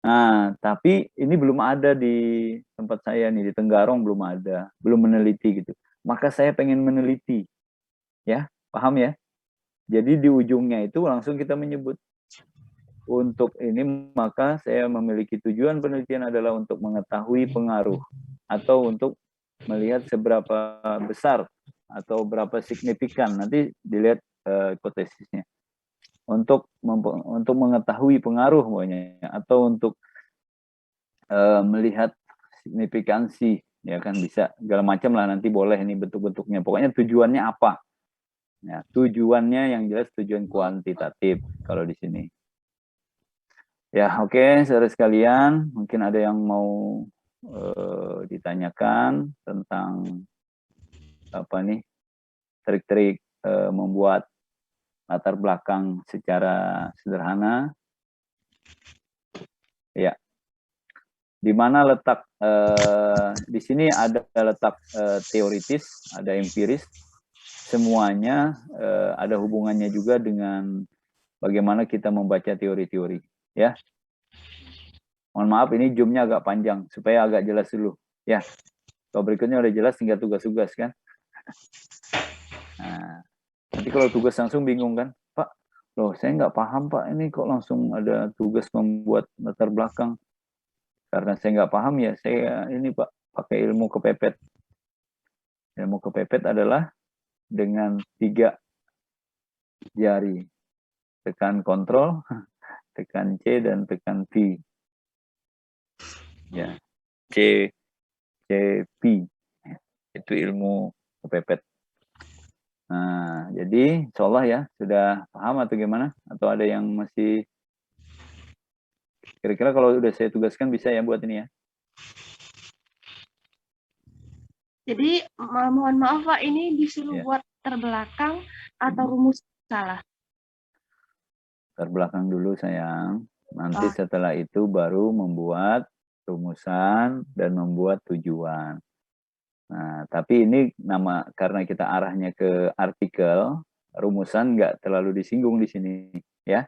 Nah, tapi ini belum ada di tempat saya nih, di Tenggarong belum ada, belum meneliti gitu. Maka saya pengen meneliti, ya, paham ya? Jadi di ujungnya itu langsung kita menyebut. Untuk ini maka saya memiliki tujuan penelitian adalah untuk mengetahui pengaruh atau untuk melihat seberapa besar atau berapa signifikan, nanti dilihat hipotesisnya. Untuk mengetahui pengaruh pokoknya, atau untuk melihat signifikansi, ya kan, bisa segala macam lah, nanti boleh ini bentuk-bentuknya. Pokoknya tujuannya apa? Ya, tujuannya yang jelas tujuan kuantitatif kalau di sini. Ya, oke, saudara sekalian, mungkin ada yang mau ditanyakan tentang apa nih, trik-trik membuat latar belakang secara sederhana. Ya, di mana letak di sini ada letak teoritis, ada empiris, semuanya ada hubungannya juga dengan bagaimana kita membaca teori-teori, ya. Mohon maaf ini zoom-nya agak panjang supaya agak jelas dulu, ya. Kalau berikutnya udah jelas tinggal tugas-tugas kan. Nah, nanti kalau tugas langsung bingung kan, Pak, loh saya nggak paham Pak, ini kok langsung ada tugas membuat latar belakang. Karena saya nggak paham ya, saya ini Pak, pakai ilmu kepepet. Ilmu kepepet adalah dengan 3 jari. Tekan kontrol, tekan C, dan tekan V. Ya, C, V. Itu ilmu kepepet. Nah, jadi insya Allah ya, sudah paham atau gimana? Atau ada yang masih... Kira-kira kalau udah saya tugaskan bisa ya buat ini ya? Jadi mohon maaf Pak, ini disuruh buat terbelakang atau rumus salah? Terbelakang dulu sayang. Nanti setelah itu baru membuat rumusan dan membuat tujuan. Nah, tapi ini karena kita arahnya ke artikel, rumusan nggak terlalu disinggung di sini, ya.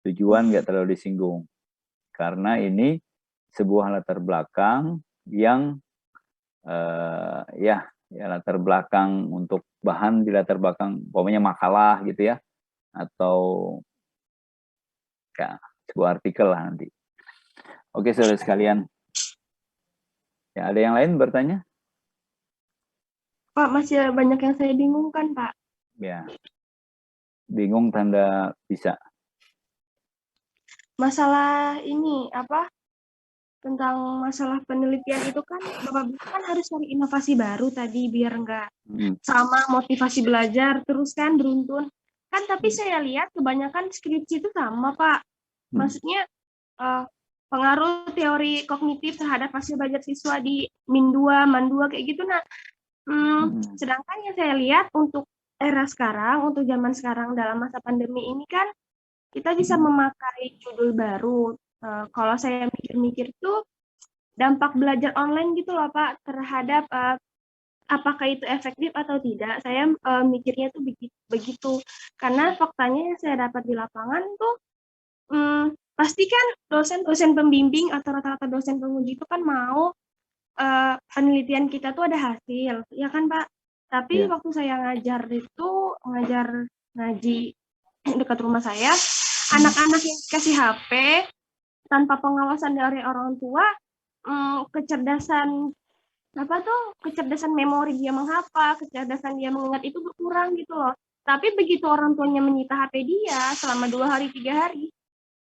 Tujuan nggak terlalu disinggung. Karena ini sebuah latar belakang yang ya latar belakang untuk bahan di latar belakang, pokoknya makalah gitu ya, atau ya, sebuah artikel lah nanti. Oke saudara sekalian, ya ada yang lain bertanya? Pak, masih banyak yang saya bingungkan Pak. Ya, bingung tanda bisa. Masalah ini apa? Tentang masalah penelitian itu kan Bapak kan harus cari inovasi baru tadi biar enggak sama motivasi belajar terus kan beruntun. Kan tapi saya lihat kebanyakan skripsi itu sama Pak. Maksudnya pengaruh teori kognitif terhadap hasil belajar siswa di Min 2, Man 2 kayak gitu. Nah, sedangkan yang saya lihat untuk era sekarang, untuk zaman sekarang dalam masa pandemi ini kan kita bisa memakai judul baru. Kalau saya mikir-mikir tuh dampak belajar online gitu loh Pak terhadap apakah itu efektif atau tidak. Saya mikirnya tuh begitu. Karena faktanya yang saya dapat di lapangan tuh pasti kan dosen-dosen pembimbing atau rata-rata dosen penguji itu kan mau penelitian kita tuh ada hasil, ya kan Pak? Tapi waktu saya ngajar ngaji dekat rumah saya, anak-anak yang dikasih HP tanpa pengawasan dari orang tua, kecerdasan memori dia menghafal, kecerdasan dia mengingat itu berkurang gitu loh. Tapi begitu orang tuanya menyita HP dia selama 2 hari 3 hari,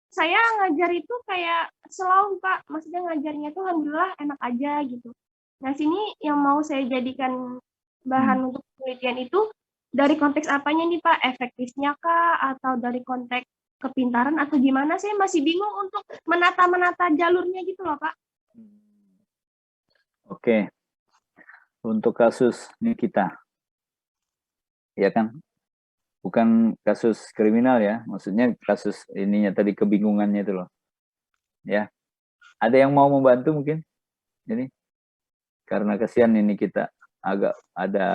saya ngajar itu kayak slow Pak, maksudnya ngajarnya tuh alhamdulillah enak aja gitu. Nah sini yang mau saya jadikan bahan untuk penelitian itu dari konteks apanya nih Pak? Efektifnya kah? Atau dari konteks kepintaran atau gimana? Saya masih bingung untuk menata-menata jalurnya gitu loh Pak. Oke. Untuk kasus Nikita, ya kan? Bukan kasus kriminal ya, maksudnya kasus ininya tadi kebingungannya itu loh. Ya. Ada yang mau membantu mungkin? Ini karena kasihan ini kita agak ada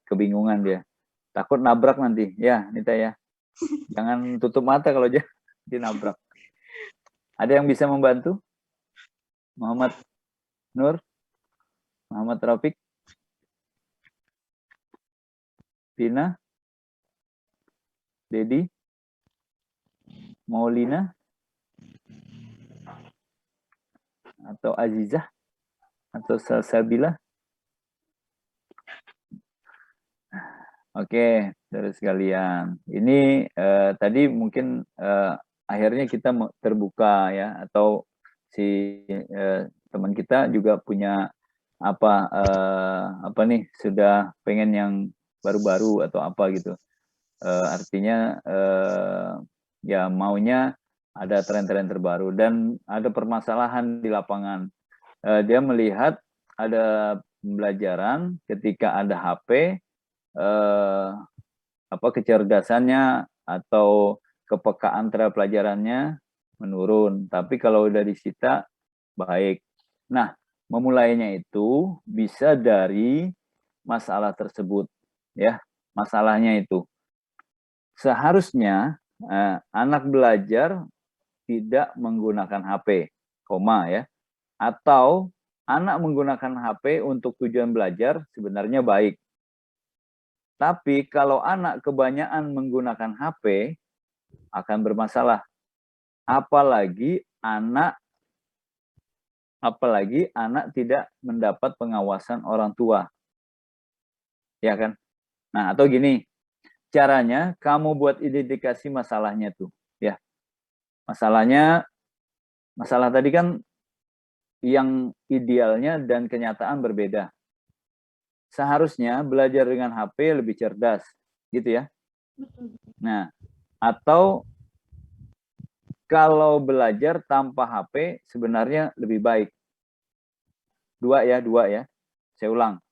kebingungan dia. Takut nabrak nanti. Ya, Nita ya. Jangan tutup mata kalau dia nabrak. Ada yang bisa membantu? Muhammad Nur? Muhammad Rafiq? Tina? Dedi? Maulina? Atau Azizah? Atau Salsabila? Oke, dari sekalian. Ini tadi mungkin akhirnya kita terbuka ya, atau si teman kita juga punya apa nih, sudah pengen yang baru-baru atau apa gitu. Artinya ya maunya ada tren-tren terbaru dan ada permasalahan di lapangan. Dia melihat ada pembelajaran ketika ada HP, kecerdasannya atau kepekaan terhadap pelajarannya menurun. Tapi kalau udah disita baik. Nah, memulainya itu bisa dari masalah tersebut, ya. Masalahnya itu seharusnya anak belajar tidak menggunakan HP, ya. Atau anak menggunakan HP untuk tujuan belajar sebenarnya baik. Tapi kalau anak kebanyakan menggunakan HP akan bermasalah. Apalagi anak tidak mendapat pengawasan orang tua. Ya kan? Nah, atau gini, caranya kamu buat identifikasi masalahnya tuh, ya. Masalah tadi kan yang idealnya dan kenyataan berbeda. Seharusnya belajar dengan HP lebih cerdas, gitu ya. Nah, atau kalau belajar tanpa HP sebenarnya lebih baik. Dua ya. Saya ulang.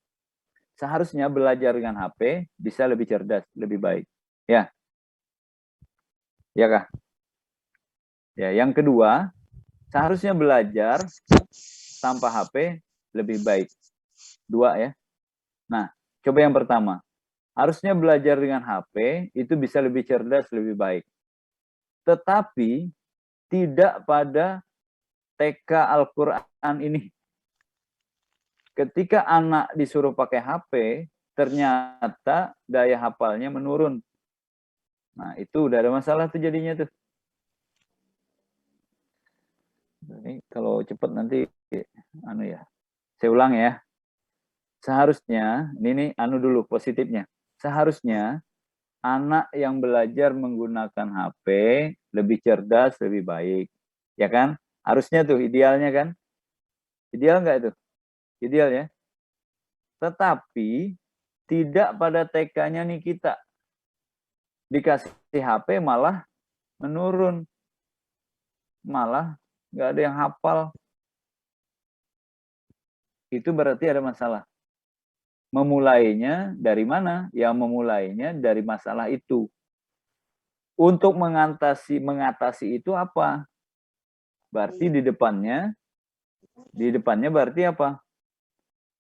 Seharusnya belajar dengan HP bisa lebih cerdas, lebih baik. Ya. Ya kah? Ya, yang kedua, seharusnya belajar tanpa HP lebih baik. Dua ya. Nah, coba yang pertama. Harusnya belajar dengan HP itu bisa lebih cerdas, lebih baik. Tetapi tidak pada TK Al-Quran ini. Ketika anak disuruh pakai HP, ternyata daya hafalnya menurun. Nah, itu udah ada masalah tuh jadinya tuh. Ini kalau cepat nanti saya ulang ya. Seharusnya ini dulu positifnya. Seharusnya anak yang belajar menggunakan HP lebih cerdas, lebih baik. Ya kan? Harusnya tuh idealnya kan? Ideal nggak itu? Ideal ya. Tetapi tidak pada TK-nya nih kita. Dikasih HP malah menurun. Malah nggak ada yang hafal. Itu berarti ada masalah. Memulainya dari mana? Ya memulainya dari masalah itu. Untuk mengatasi itu apa? Berarti di depannya berarti apa?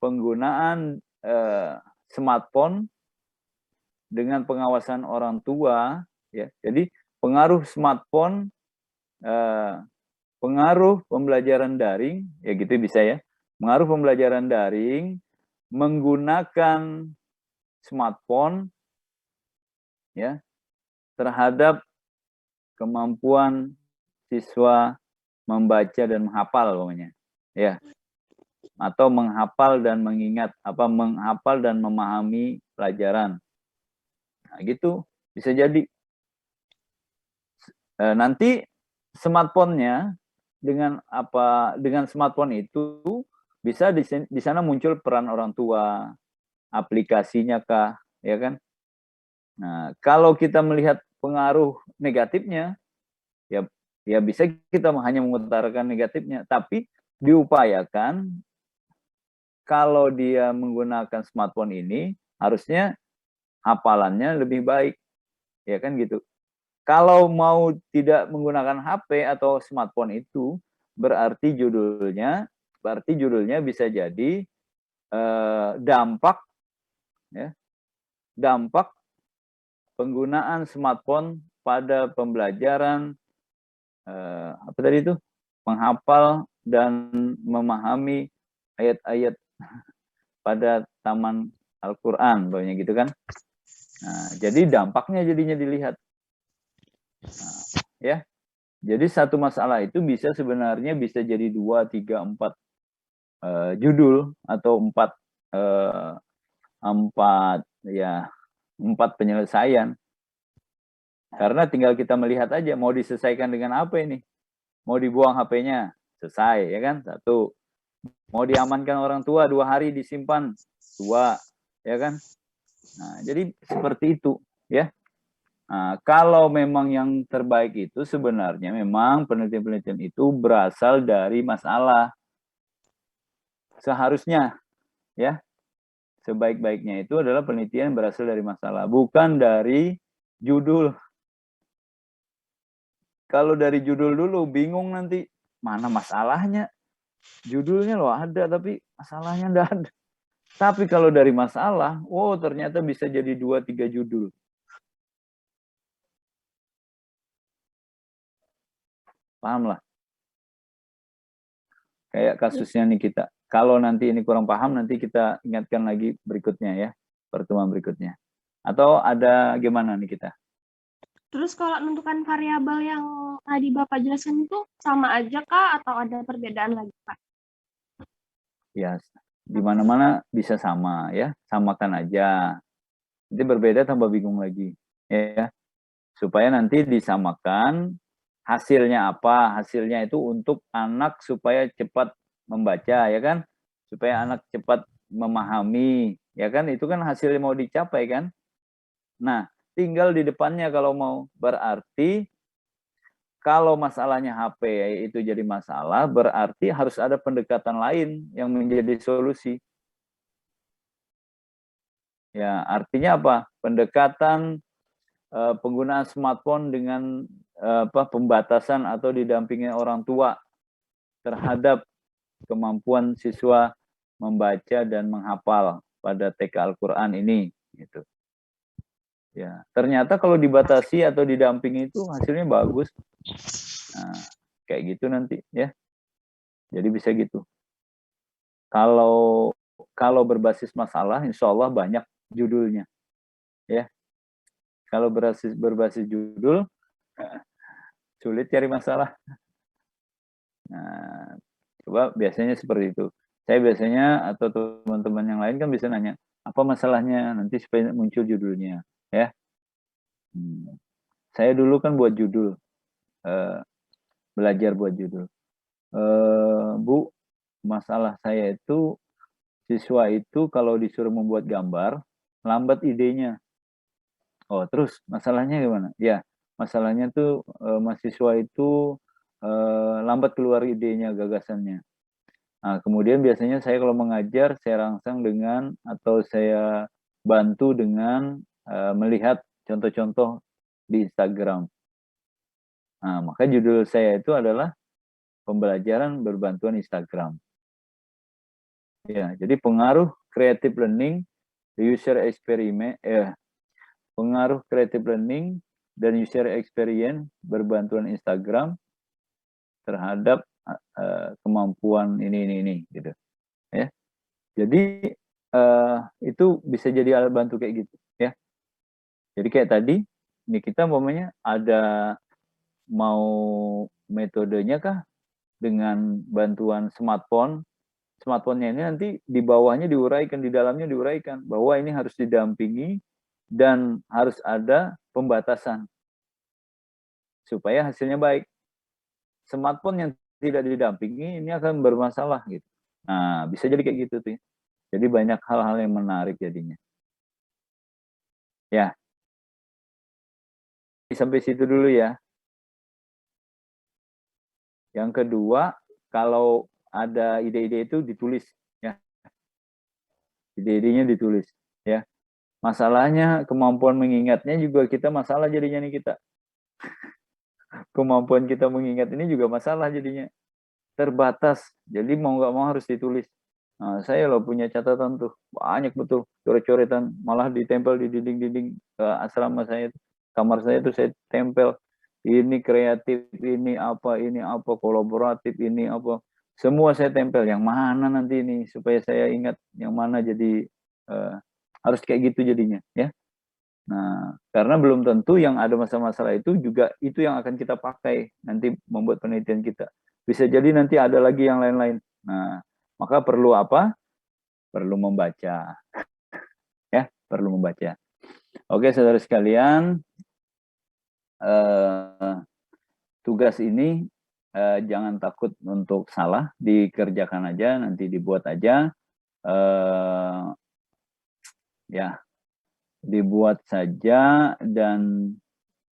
Penggunaan smartphone dengan pengawasan orang tua, ya. Jadi pengaruh smartphone, pengaruh pembelajaran daring, ya gitu bisa ya. Pengaruh pembelajaran daring menggunakan smartphone, ya, terhadap kemampuan siswa membaca dan menghafal, pokoknya, ya. Atau menghafal dan mengingat, menghafal dan memahami pelajaran. Nah, gitu bisa jadi. Nanti smartphone-nya dengan smartphone itu bisa di sana muncul peran orang tua, aplikasinya kah, ya kan? Nah, kalau kita melihat pengaruh negatifnya, ya bisa kita hanya mengutarakan negatifnya, tapi diupayakan kalau dia menggunakan smartphone ini harusnya hafalannya lebih baik, ya kan gitu. Kalau mau tidak menggunakan HP atau smartphone itu berarti judulnya bisa jadi dampak penggunaan smartphone pada pembelajaran apa tadi itu, menghafal dan memahami ayat-ayat pada taman Al-Quran, banyak gitu kan. Nah, jadi dampaknya jadinya dilihat. Nah, ya, jadi satu masalah itu bisa sebenarnya bisa jadi 2, 3, 4 judul atau 4 penyelesaian. Karena tinggal kita melihat aja mau diselesaikan dengan apa ini. Mau dibuang HP-nya, selesai, ya kan? 1. Mau diamankan orang tua 2 hari disimpan, 2, ya kan? Nah, jadi seperti itu, ya. Nah, kalau memang yang terbaik itu sebenarnya memang penelitian-penelitian itu berasal dari masalah. Seharusnya, ya, sebaik-baiknya itu adalah penelitian yang berasal dari masalah, bukan dari judul. Kalau dari judul dulu bingung nanti mana masalahnya. Judulnya loh ada tapi masalahnya enggak ada. Tapi kalau dari masalah, ternyata bisa jadi 2, 3 judul. Paham lah. Kayak kasusnya nih kita. Kalau nanti ini kurang paham, nanti kita ingatkan lagi berikutnya ya. Pertemuan berikutnya. Atau ada gimana nih kita? Terus kalau menentukan variabel yang tadi Bapak jelaskan itu sama aja kah atau ada perbedaan lagi, Pak? Ya, di mana-mana bisa sama ya. Samakan aja. Nanti berbeda tambah bingung lagi. Ya. Supaya nanti disamakan hasilnya apa? Hasilnya itu untuk anak supaya cepat membaca, ya kan? Supaya anak cepat memahami, ya kan? Itu kan hasil yang mau dicapai kan? Nah, tinggal di depannya kalau mau. Berarti kalau masalahnya HP itu jadi masalah, berarti harus ada pendekatan lain yang menjadi solusi. Ya, artinya apa? Pendekatan penggunaan smartphone dengan pembatasan atau didampingi orang tua terhadap kemampuan siswa membaca dan menghafal pada TK Al-Quran ini, gitu. Ya, ternyata kalau dibatasi atau didampingi itu hasilnya bagus. Nah, kayak gitu nanti ya. Jadi bisa gitu. Kalau berbasis masalah, insya Allah banyak judulnya, ya. Kalau berbasis judul, sulit cari masalah. Nah, coba biasanya seperti itu. Saya biasanya atau teman-teman yang lain kan bisa nanya, apa masalahnya? Nanti supaya muncul judulnya, ya. Saya dulu kan buat judul, belajar buat judul. Bu, masalah saya itu siswa itu kalau disuruh membuat gambar, lambat idenya. Terus masalahnya gimana? Ya, masalahnya tuh mahasiswa itu lambat keluar idenya, gagasannya. Nah, kemudian biasanya saya kalau mengajar, saya rangsang dengan atau saya bantu dengan melihat contoh-contoh di Instagram. Nah, maka judul saya itu adalah pembelajaran berbantuan Instagram. Ya, jadi pengaruh creative learning, user experience, pengaruh creative learning dan user experience berbantuan Instagram terhadap kemampuan ini gitu, ya. Jadi itu bisa jadi alat bantu kayak gitu, ya. Jadi kayak tadi, ini kita umpamanya ada mau metodenya kah dengan bantuan smartphone. Smartphone-nya ini nanti di bawahnya diuraikan, di dalamnya diuraikan bahwa ini harus didampingi dan harus ada pembatasan supaya hasilnya baik. Smartphone yang tidak didampingi ini akan bermasalah gitu. Nah, bisa jadi kayak gitu tuh. Jadi banyak hal-hal yang menarik jadinya. Ya. Sampai situ dulu ya. Yang kedua, kalau ada ide-ide itu ditulis ya. Ide-idenya ditulis ya. Masalahnya kemampuan mengingatnya juga kita masalah jadinya nih kita. Kemampuan kita mengingat ini juga masalah jadinya. Terbatas. Jadi mau nggak mau harus ditulis. Nah, saya loh punya catatan tuh banyak betul coret-coretan, malah ditempel di dinding-dinding asrama saya, kamar saya tuh saya tempel ini kreatif, ini apa, kolaboratif, ini apa, semua saya tempel. Yang mana nanti ini supaya saya ingat yang mana, jadi harus kayak gitu jadinya ya. Nah, karena belum tentu yang ada masalah-masalah itu juga itu yang akan kita pakai nanti membuat penelitian kita. Bisa jadi nanti ada lagi yang lain-lain. Nah, maka perlu apa? Perlu membaca. Ya, perlu membaca. Oke, saudara sekalian, tugas ini jangan takut untuk salah, dikerjakan aja, nanti dibuat aja. Ya, dibuat saja dan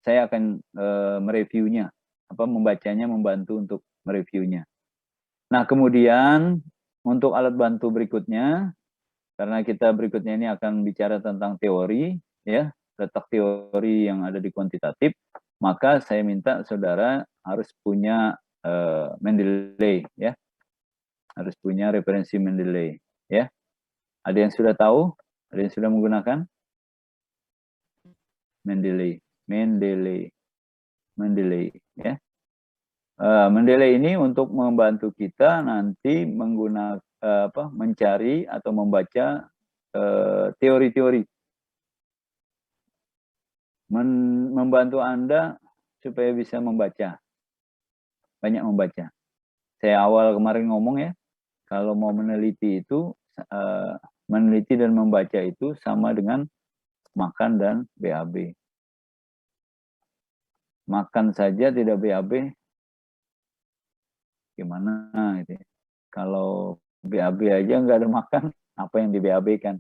saya akan mereviewnya, membacanya, membantu untuk mereviewnya. Nah, kemudian untuk alat bantu berikutnya, karena kita berikutnya ini akan bicara tentang teori, ya, letak teori yang ada di kuantitatif, maka saya minta saudara harus punya Mendeley, ya, harus punya referensi Mendeley, ya. Ada yang sudah tahu? Ada yang sudah menggunakan Mendeley, ya. Mendeley ini untuk membantu kita nanti menggunakan mencari atau membaca teori-teori, membantu Anda supaya bisa membaca, banyak membaca. Saya awal kemarin ngomong ya, kalau mau meneliti itu meneliti dan membaca itu sama dengan makan dan BAB. Makan saja tidak BAB, gimana gitu. Kalau BAB aja nggak ada makan, apa yang di BAB kan?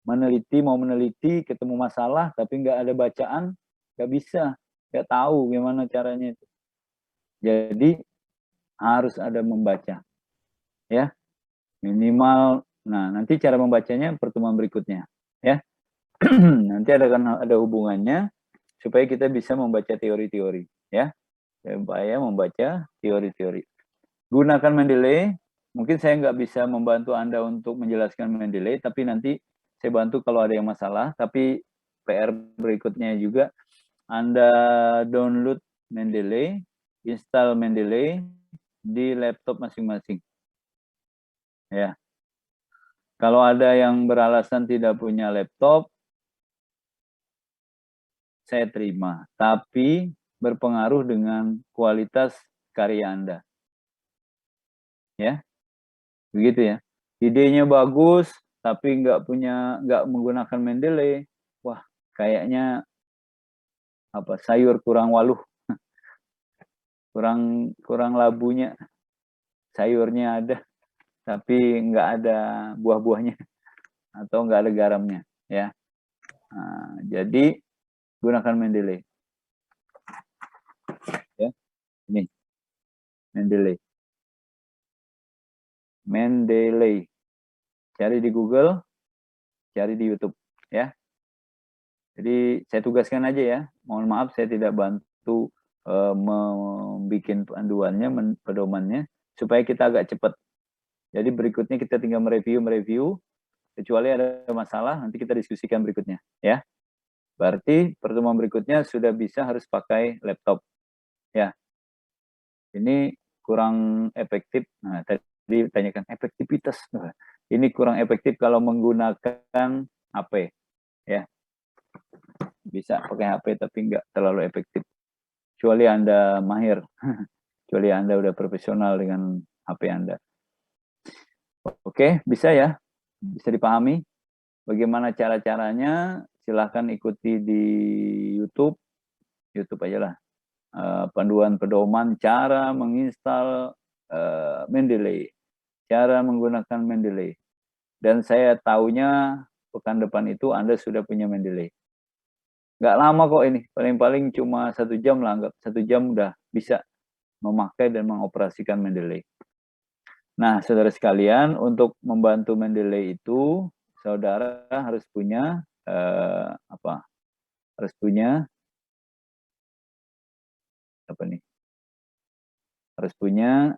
Meneliti, mau meneliti, ketemu masalah, tapi nggak ada bacaan, nggak bisa, nggak tahu gimana caranya itu. Jadi harus ada membaca, ya, minimal. Nah, nanti cara membacanya pertemuan berikutnya, ya. Nanti ada hubungannya supaya kita bisa membaca teori-teori, ya, supaya membaca teori-teori. Gunakan Mendeley. Mungkin saya nggak bisa membantu Anda untuk menjelaskan Mendeley, tapi nanti saya bantu kalau ada yang masalah. Tapi PR berikutnya juga, Anda download Mendeley, install Mendeley di laptop masing-masing. Ya. Kalau ada yang beralasan tidak punya laptop, saya terima. Tapi berpengaruh dengan kualitas karya Anda. Ya. Begitu ya. Idenya bagus, tapi nggak menggunakan Mendeley, wah kayaknya sayur kurang waluh, kurang labunya, sayurnya ada tapi nggak ada buah-buahnya atau nggak ada garamnya, ya. Nah, jadi gunakan Mendeley, ya. Ini Mendeley, cari di Google, cari di YouTube, ya. Jadi saya tugaskan aja ya. Mohon maaf saya tidak bantu membuat panduannya, pedomannya, supaya kita agak cepat. Jadi berikutnya kita tinggal mereview. Kecuali ada masalah, nanti kita diskusikan berikutnya, ya. Berarti pertemuan berikutnya sudah bisa harus pakai laptop, ya. Ini kurang efektif. Nah, tadi tanyakan efektivitas. Ini kurang efektif kalau menggunakan HP, ya. Bisa pakai HP tapi nggak terlalu efektif. Kecuali Anda mahir, kecuali Anda udah profesional dengan HP Anda. Oke, bisa ya? Bisa dipahami? Bagaimana cara-caranya? Silahkan ikuti di YouTube aja lah. Panduan pedoman cara menginstal Mendeley, cara menggunakan Mendeley. Dan saya tahunya pekan depan itu Anda sudah punya Mendeley. Nggak lama kok ini, paling-paling cuma 1 jam lah, anggap 1 jam udah bisa memakai dan mengoperasikan Mendeley. Nah, saudara sekalian, untuk membantu Mendeley itu, saudara harus punya apa? Harus punya apa nih? Harus punya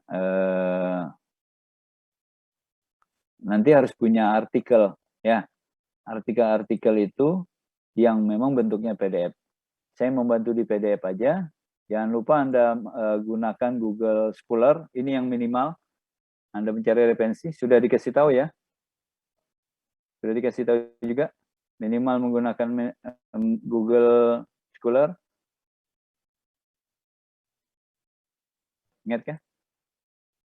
nanti harus punya artikel, ya. Artikel-artikel itu yang memang bentuknya PDF. Saya membantu di PDF aja. Jangan lupa Anda gunakan Google Scholar. Ini yang minimal. Anda mencari referensi. Sudah dikasih tahu ya? Sudah dikasih tahu juga? Minimal menggunakan Google Scholar. Ingat kan?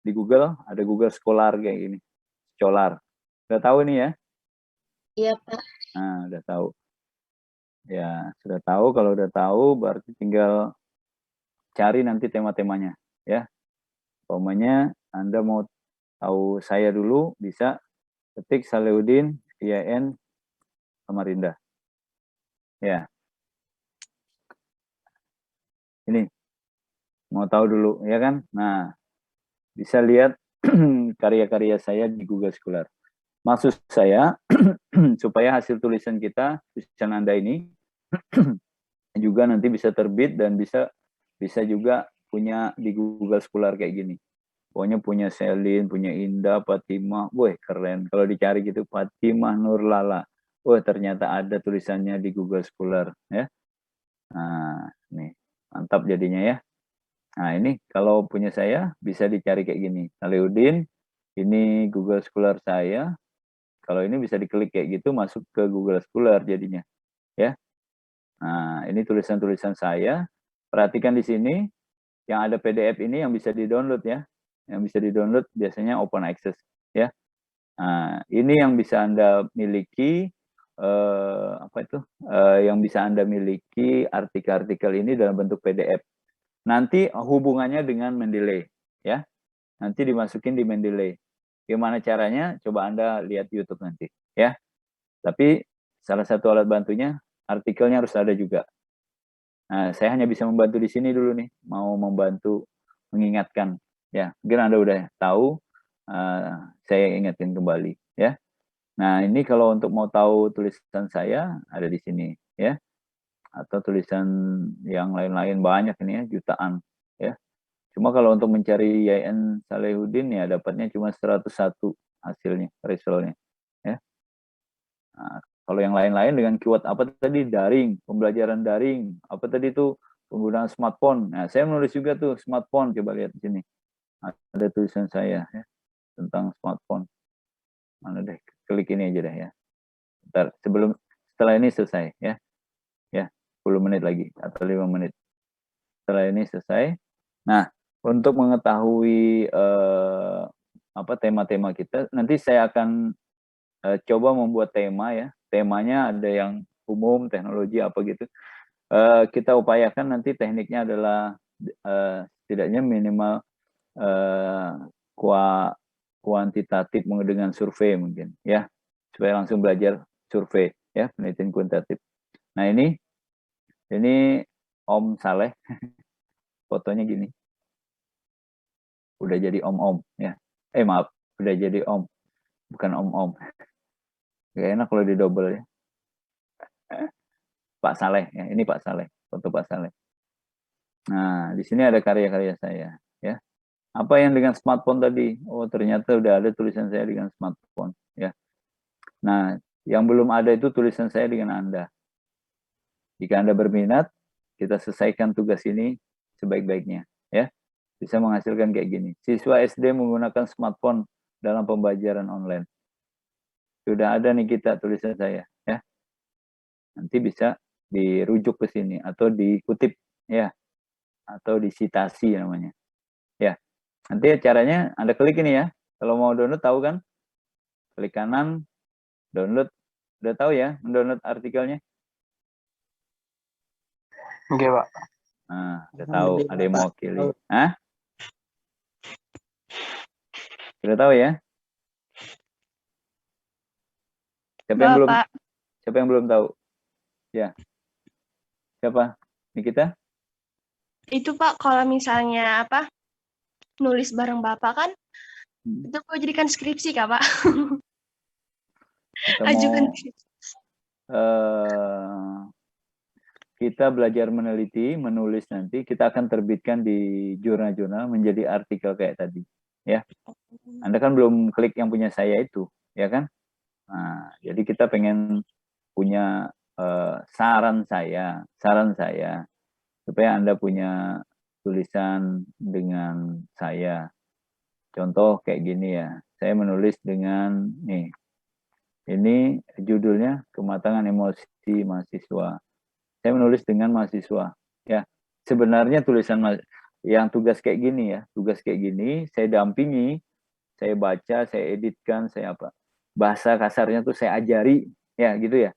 Di Google ada Google Scholar kayak gini. Scholar. Sudah tahu ini ya? Iya, Pak. Nah, udah tahu. Ya, sudah tahu. Kalau udah tahu, berarti tinggal cari nanti tema-temanya. Ya, umpamanya Anda mau tahu saya dulu, bisa ketik Salahuddin, IAIN, Samarinda. Ya. Ini. Mau tahu dulu, ya kan? Nah, bisa lihat karya-karya saya di Google Scholar. Maksud saya, supaya hasil tulisan kita, tulisan Anda ini, juga nanti bisa terbit dan bisa juga punya di Google Scholar kayak gini. Pokoknya punya Selin, punya Indah, Fatimah, wah keren. Kalau dicari gitu, Fatimah Nurlala. Wah ternyata ada tulisannya di Google Scholar. Ya. Nah, nih mantap jadinya ya. Nah ini kalau punya saya bisa dicari kayak gini. Salahuddin, ini Google Scholar saya. Kalau ini bisa diklik kayak gitu masuk ke Google Scholar jadinya. Ya. Nah ini tulisan-tulisan saya. Perhatikan di sini yang ada PDF ini yang bisa di-download ya. Yang bisa di-download biasanya open access ya. Nah ini yang bisa Anda miliki. Yang bisa Anda miliki artikel-artikel ini dalam bentuk PDF. Nanti hubungannya dengan Mendeley, ya. Nanti dimasukin di Mendeley. Gimana caranya? Coba Anda lihat YouTube nanti, ya. Tapi salah satu alat bantunya artikelnya harus ada juga. Nah, saya hanya bisa membantu di sini dulu nih, mau membantu mengingatkan, ya. Mungkin Anda udah tahu, saya ingatin kembali, ya. Nah, ini kalau untuk mau tahu tulisan saya ada di sini, ya. Atau tulisan yang lain-lain banyak ini ya, jutaan ya. Cuma kalau untuk mencari IAIN Salahuddin ya dapatnya cuma 101 hasilnya, resultnya ya. Nah, kalau yang lain-lain dengan keyword apa tadi, daring, pembelajaran daring, apa tadi itu penggunaan smartphone. Nah, saya menulis juga tuh smartphone, coba lihat di sini. Ada tulisan saya ya tentang smartphone. Mana deh, klik ini aja deh ya. Bentar, setelah ini selesai ya. 10 menit lagi atau 5 menit. Setelah ini selesai. Nah, untuk mengetahui tema-tema kita, nanti saya akan coba membuat tema ya. Temanya ada yang umum, teknologi apa gitu. Kita upayakan nanti tekniknya adalah setidaknya minimal kuantitatif dengan survei mungkin ya. Supaya langsung belajar survei ya, penelitian kuantitatif. Nah, ini Om Saleh, fotonya gini. Udah jadi om-om ya. Maaf, udah jadi om, bukan om-om. Gak enak kalau di double ya. Pak Saleh ya, ini Pak Saleh, foto Pak Saleh. Nah, di sini ada karya-karya saya ya. Apa yang dengan smartphone tadi? Oh, ternyata udah ada tulisan saya dengan smartphone ya. Nah, yang belum ada itu tulisan saya dengan Anda. Jika Anda berminat, kita selesaikan tugas ini sebaik-baiknya, ya. Bisa menghasilkan kayak gini. Siswa SD menggunakan smartphone dalam pembelajaran online. Sudah ada nih kita tulisan saya, ya. Nanti bisa dirujuk ke sini atau dikutip, ya, atau disitasi namanya, ya. Nanti caranya Anda klik ini ya. Kalau mau download tahu kan? Klik kanan, download. Udah tahu ya, mendownload artikelnya? Oke, Pak. Nah, udah tahu, ada yang mewakili. Hah? Sudah tahu ya? Pak. Siapa yang belum tahu? Ya. Siapa? Nikita? Itu Pak, kalau misalnya apa? Nulis bareng Bapak kan itu mau jadikan skripsi Kak, Pak? Ajukan kita belajar meneliti, menulis nanti, kita akan terbitkan di jurnal-jurnal menjadi artikel kayak tadi. Ya, Anda kan belum klik yang punya saya itu, ya kan? Nah, jadi kita pengen punya saran saya supaya Anda punya tulisan dengan saya. Contoh kayak gini ya, saya menulis dengan nih, ini judulnya kematangan emosi mahasiswa. Saya menulis dengan mahasiswa. Ya, sebenarnya tulisan yang tugas kayak gini, saya dampingi, saya baca, saya editkan, saya apa? Bahasa kasarnya tuh saya ajari, ya gitu ya.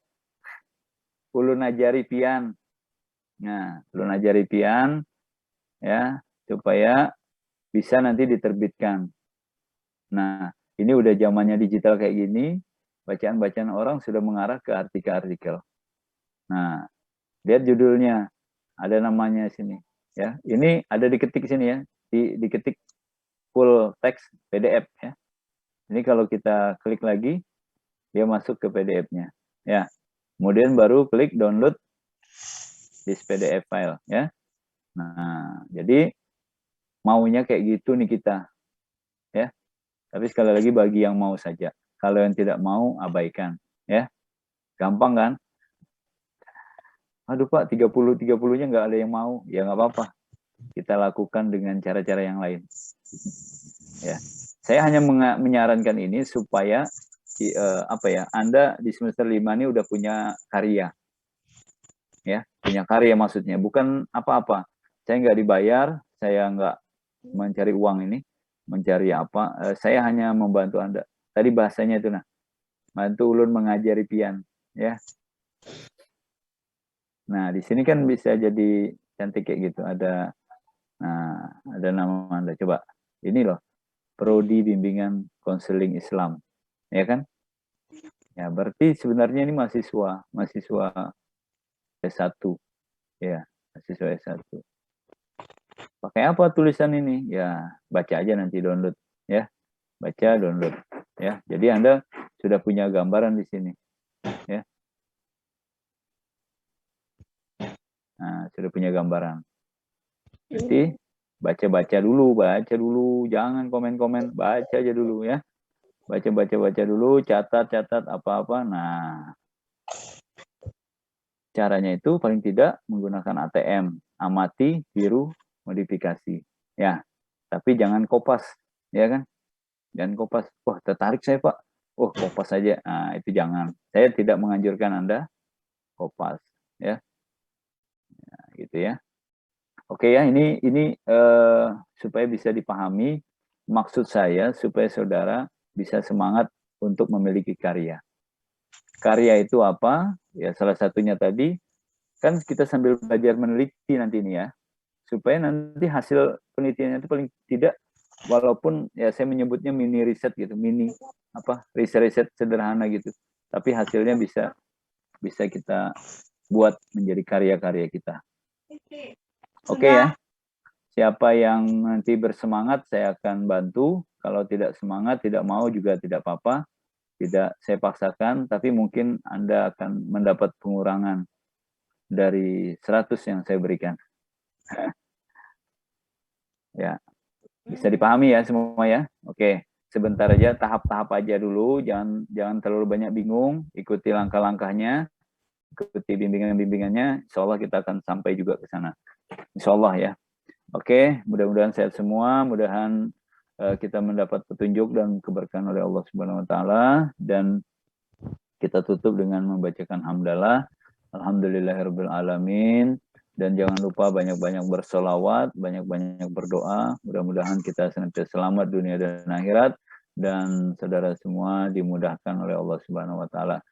Ulun ajari pian. Nah, ulun ajari pian, ya, supaya bisa nanti diterbitkan. Nah, ini udah zamannya digital kayak gini, bacaan-bacaan orang sudah mengarah ke artikel-artikel. Nah, lihat judulnya, ada namanya sini, ya. Ini ada diketik sini ya, diketik full text PDF ya. Ini kalau kita klik lagi, dia masuk ke PDF-nya, ya. Kemudian baru klik download this PDF file, ya. Nah, jadi maunya kayak gitu nih kita, ya. Tapi sekali lagi bagi yang mau saja. Kalau yang tidak mau, abaikan, ya. Gampang kan? Aduh Pak, 30-30-nya nggak ada yang mau. Ya nggak apa-apa. Kita lakukan dengan cara-cara yang lain. Ya, saya hanya menyarankan ini supaya Anda di semester 5 ini udah punya karya. Ya, punya karya maksudnya. Bukan apa-apa. Saya nggak dibayar, saya nggak mencari uang ini. Mencari apa? Saya hanya membantu Anda. Tadi bahasanya itu bantu ulun mengajari pian. Ya. Nah, di sini kan bisa jadi cantik kayak gitu. Ada nama Anda. Coba. Ini loh. Prodi Bimbingan Konseling Islam. Ya kan? Ya, berarti sebenarnya ini mahasiswa S1. Ya, mahasiswa S1. Pakai apa tulisan ini? Ya, baca aja nanti download. Ya, baca, download. Ya, jadi Anda sudah punya gambaran di sini. Ya. Nah, sudah punya gambaran. Jadi baca dulu, jangan komen-komen, baca aja dulu ya. Baca dulu, catat apa-apa. Nah, caranya itu paling tidak menggunakan ATM, amati, tiru, modifikasi. Ya, tapi jangan kopas, ya kan? Jangan kopas. Wah, tertarik saya Pak. Oh, kopas saja. Nah, itu jangan. Saya tidak menganjurkan Anda kopas, ya. Gitu ya. Oke ya, ini supaya bisa dipahami maksud saya supaya saudara bisa semangat untuk memiliki karya. Karya itu apa? Ya salah satunya tadi kan kita sambil belajar meneliti nanti ini ya, supaya nanti hasil penelitiannya itu paling tidak walaupun ya saya menyebutnya mini riset gitu, riset sederhana gitu, tapi hasilnya bisa kita buat menjadi karya-karya kita. Oke ya. Siapa yang nanti bersemangat saya akan bantu. Kalau tidak semangat, tidak mau juga tidak apa-apa. Tidak saya paksakan, tapi mungkin Anda akan mendapat pengurangan dari 100 yang saya berikan. Ya. Bisa dipahami ya semua ya. Oke. Sebentar aja, tahap-tahap aja dulu, jangan terlalu banyak bingung, ikuti langkah-langkahnya, ikuti bimbingan-bimbingannya, insya Allah kita akan sampai juga ke sana. Insya Allah ya. Oke, mudah-mudahan sehat semua, mudahan kita mendapat petunjuk dan keberkahan oleh Allah Subhanahu wa taala, dan kita tutup dengan membacakan hamdalah, alhamdulillahirabbil alamin, dan jangan lupa banyak-banyak bersolawat, banyak-banyak berdoa, mudah-mudahan kita senantiasa selamat dunia dan akhirat, dan saudara semua dimudahkan oleh Allah Subhanahu wa taala.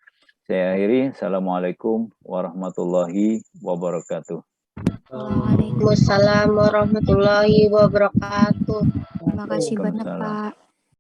Saya akhiri, assalamualaikum warahmatullahi wabarakatuh. Waalaikumsalam warahmatullahi wabarakatuh. Terima kasih banyak Pak.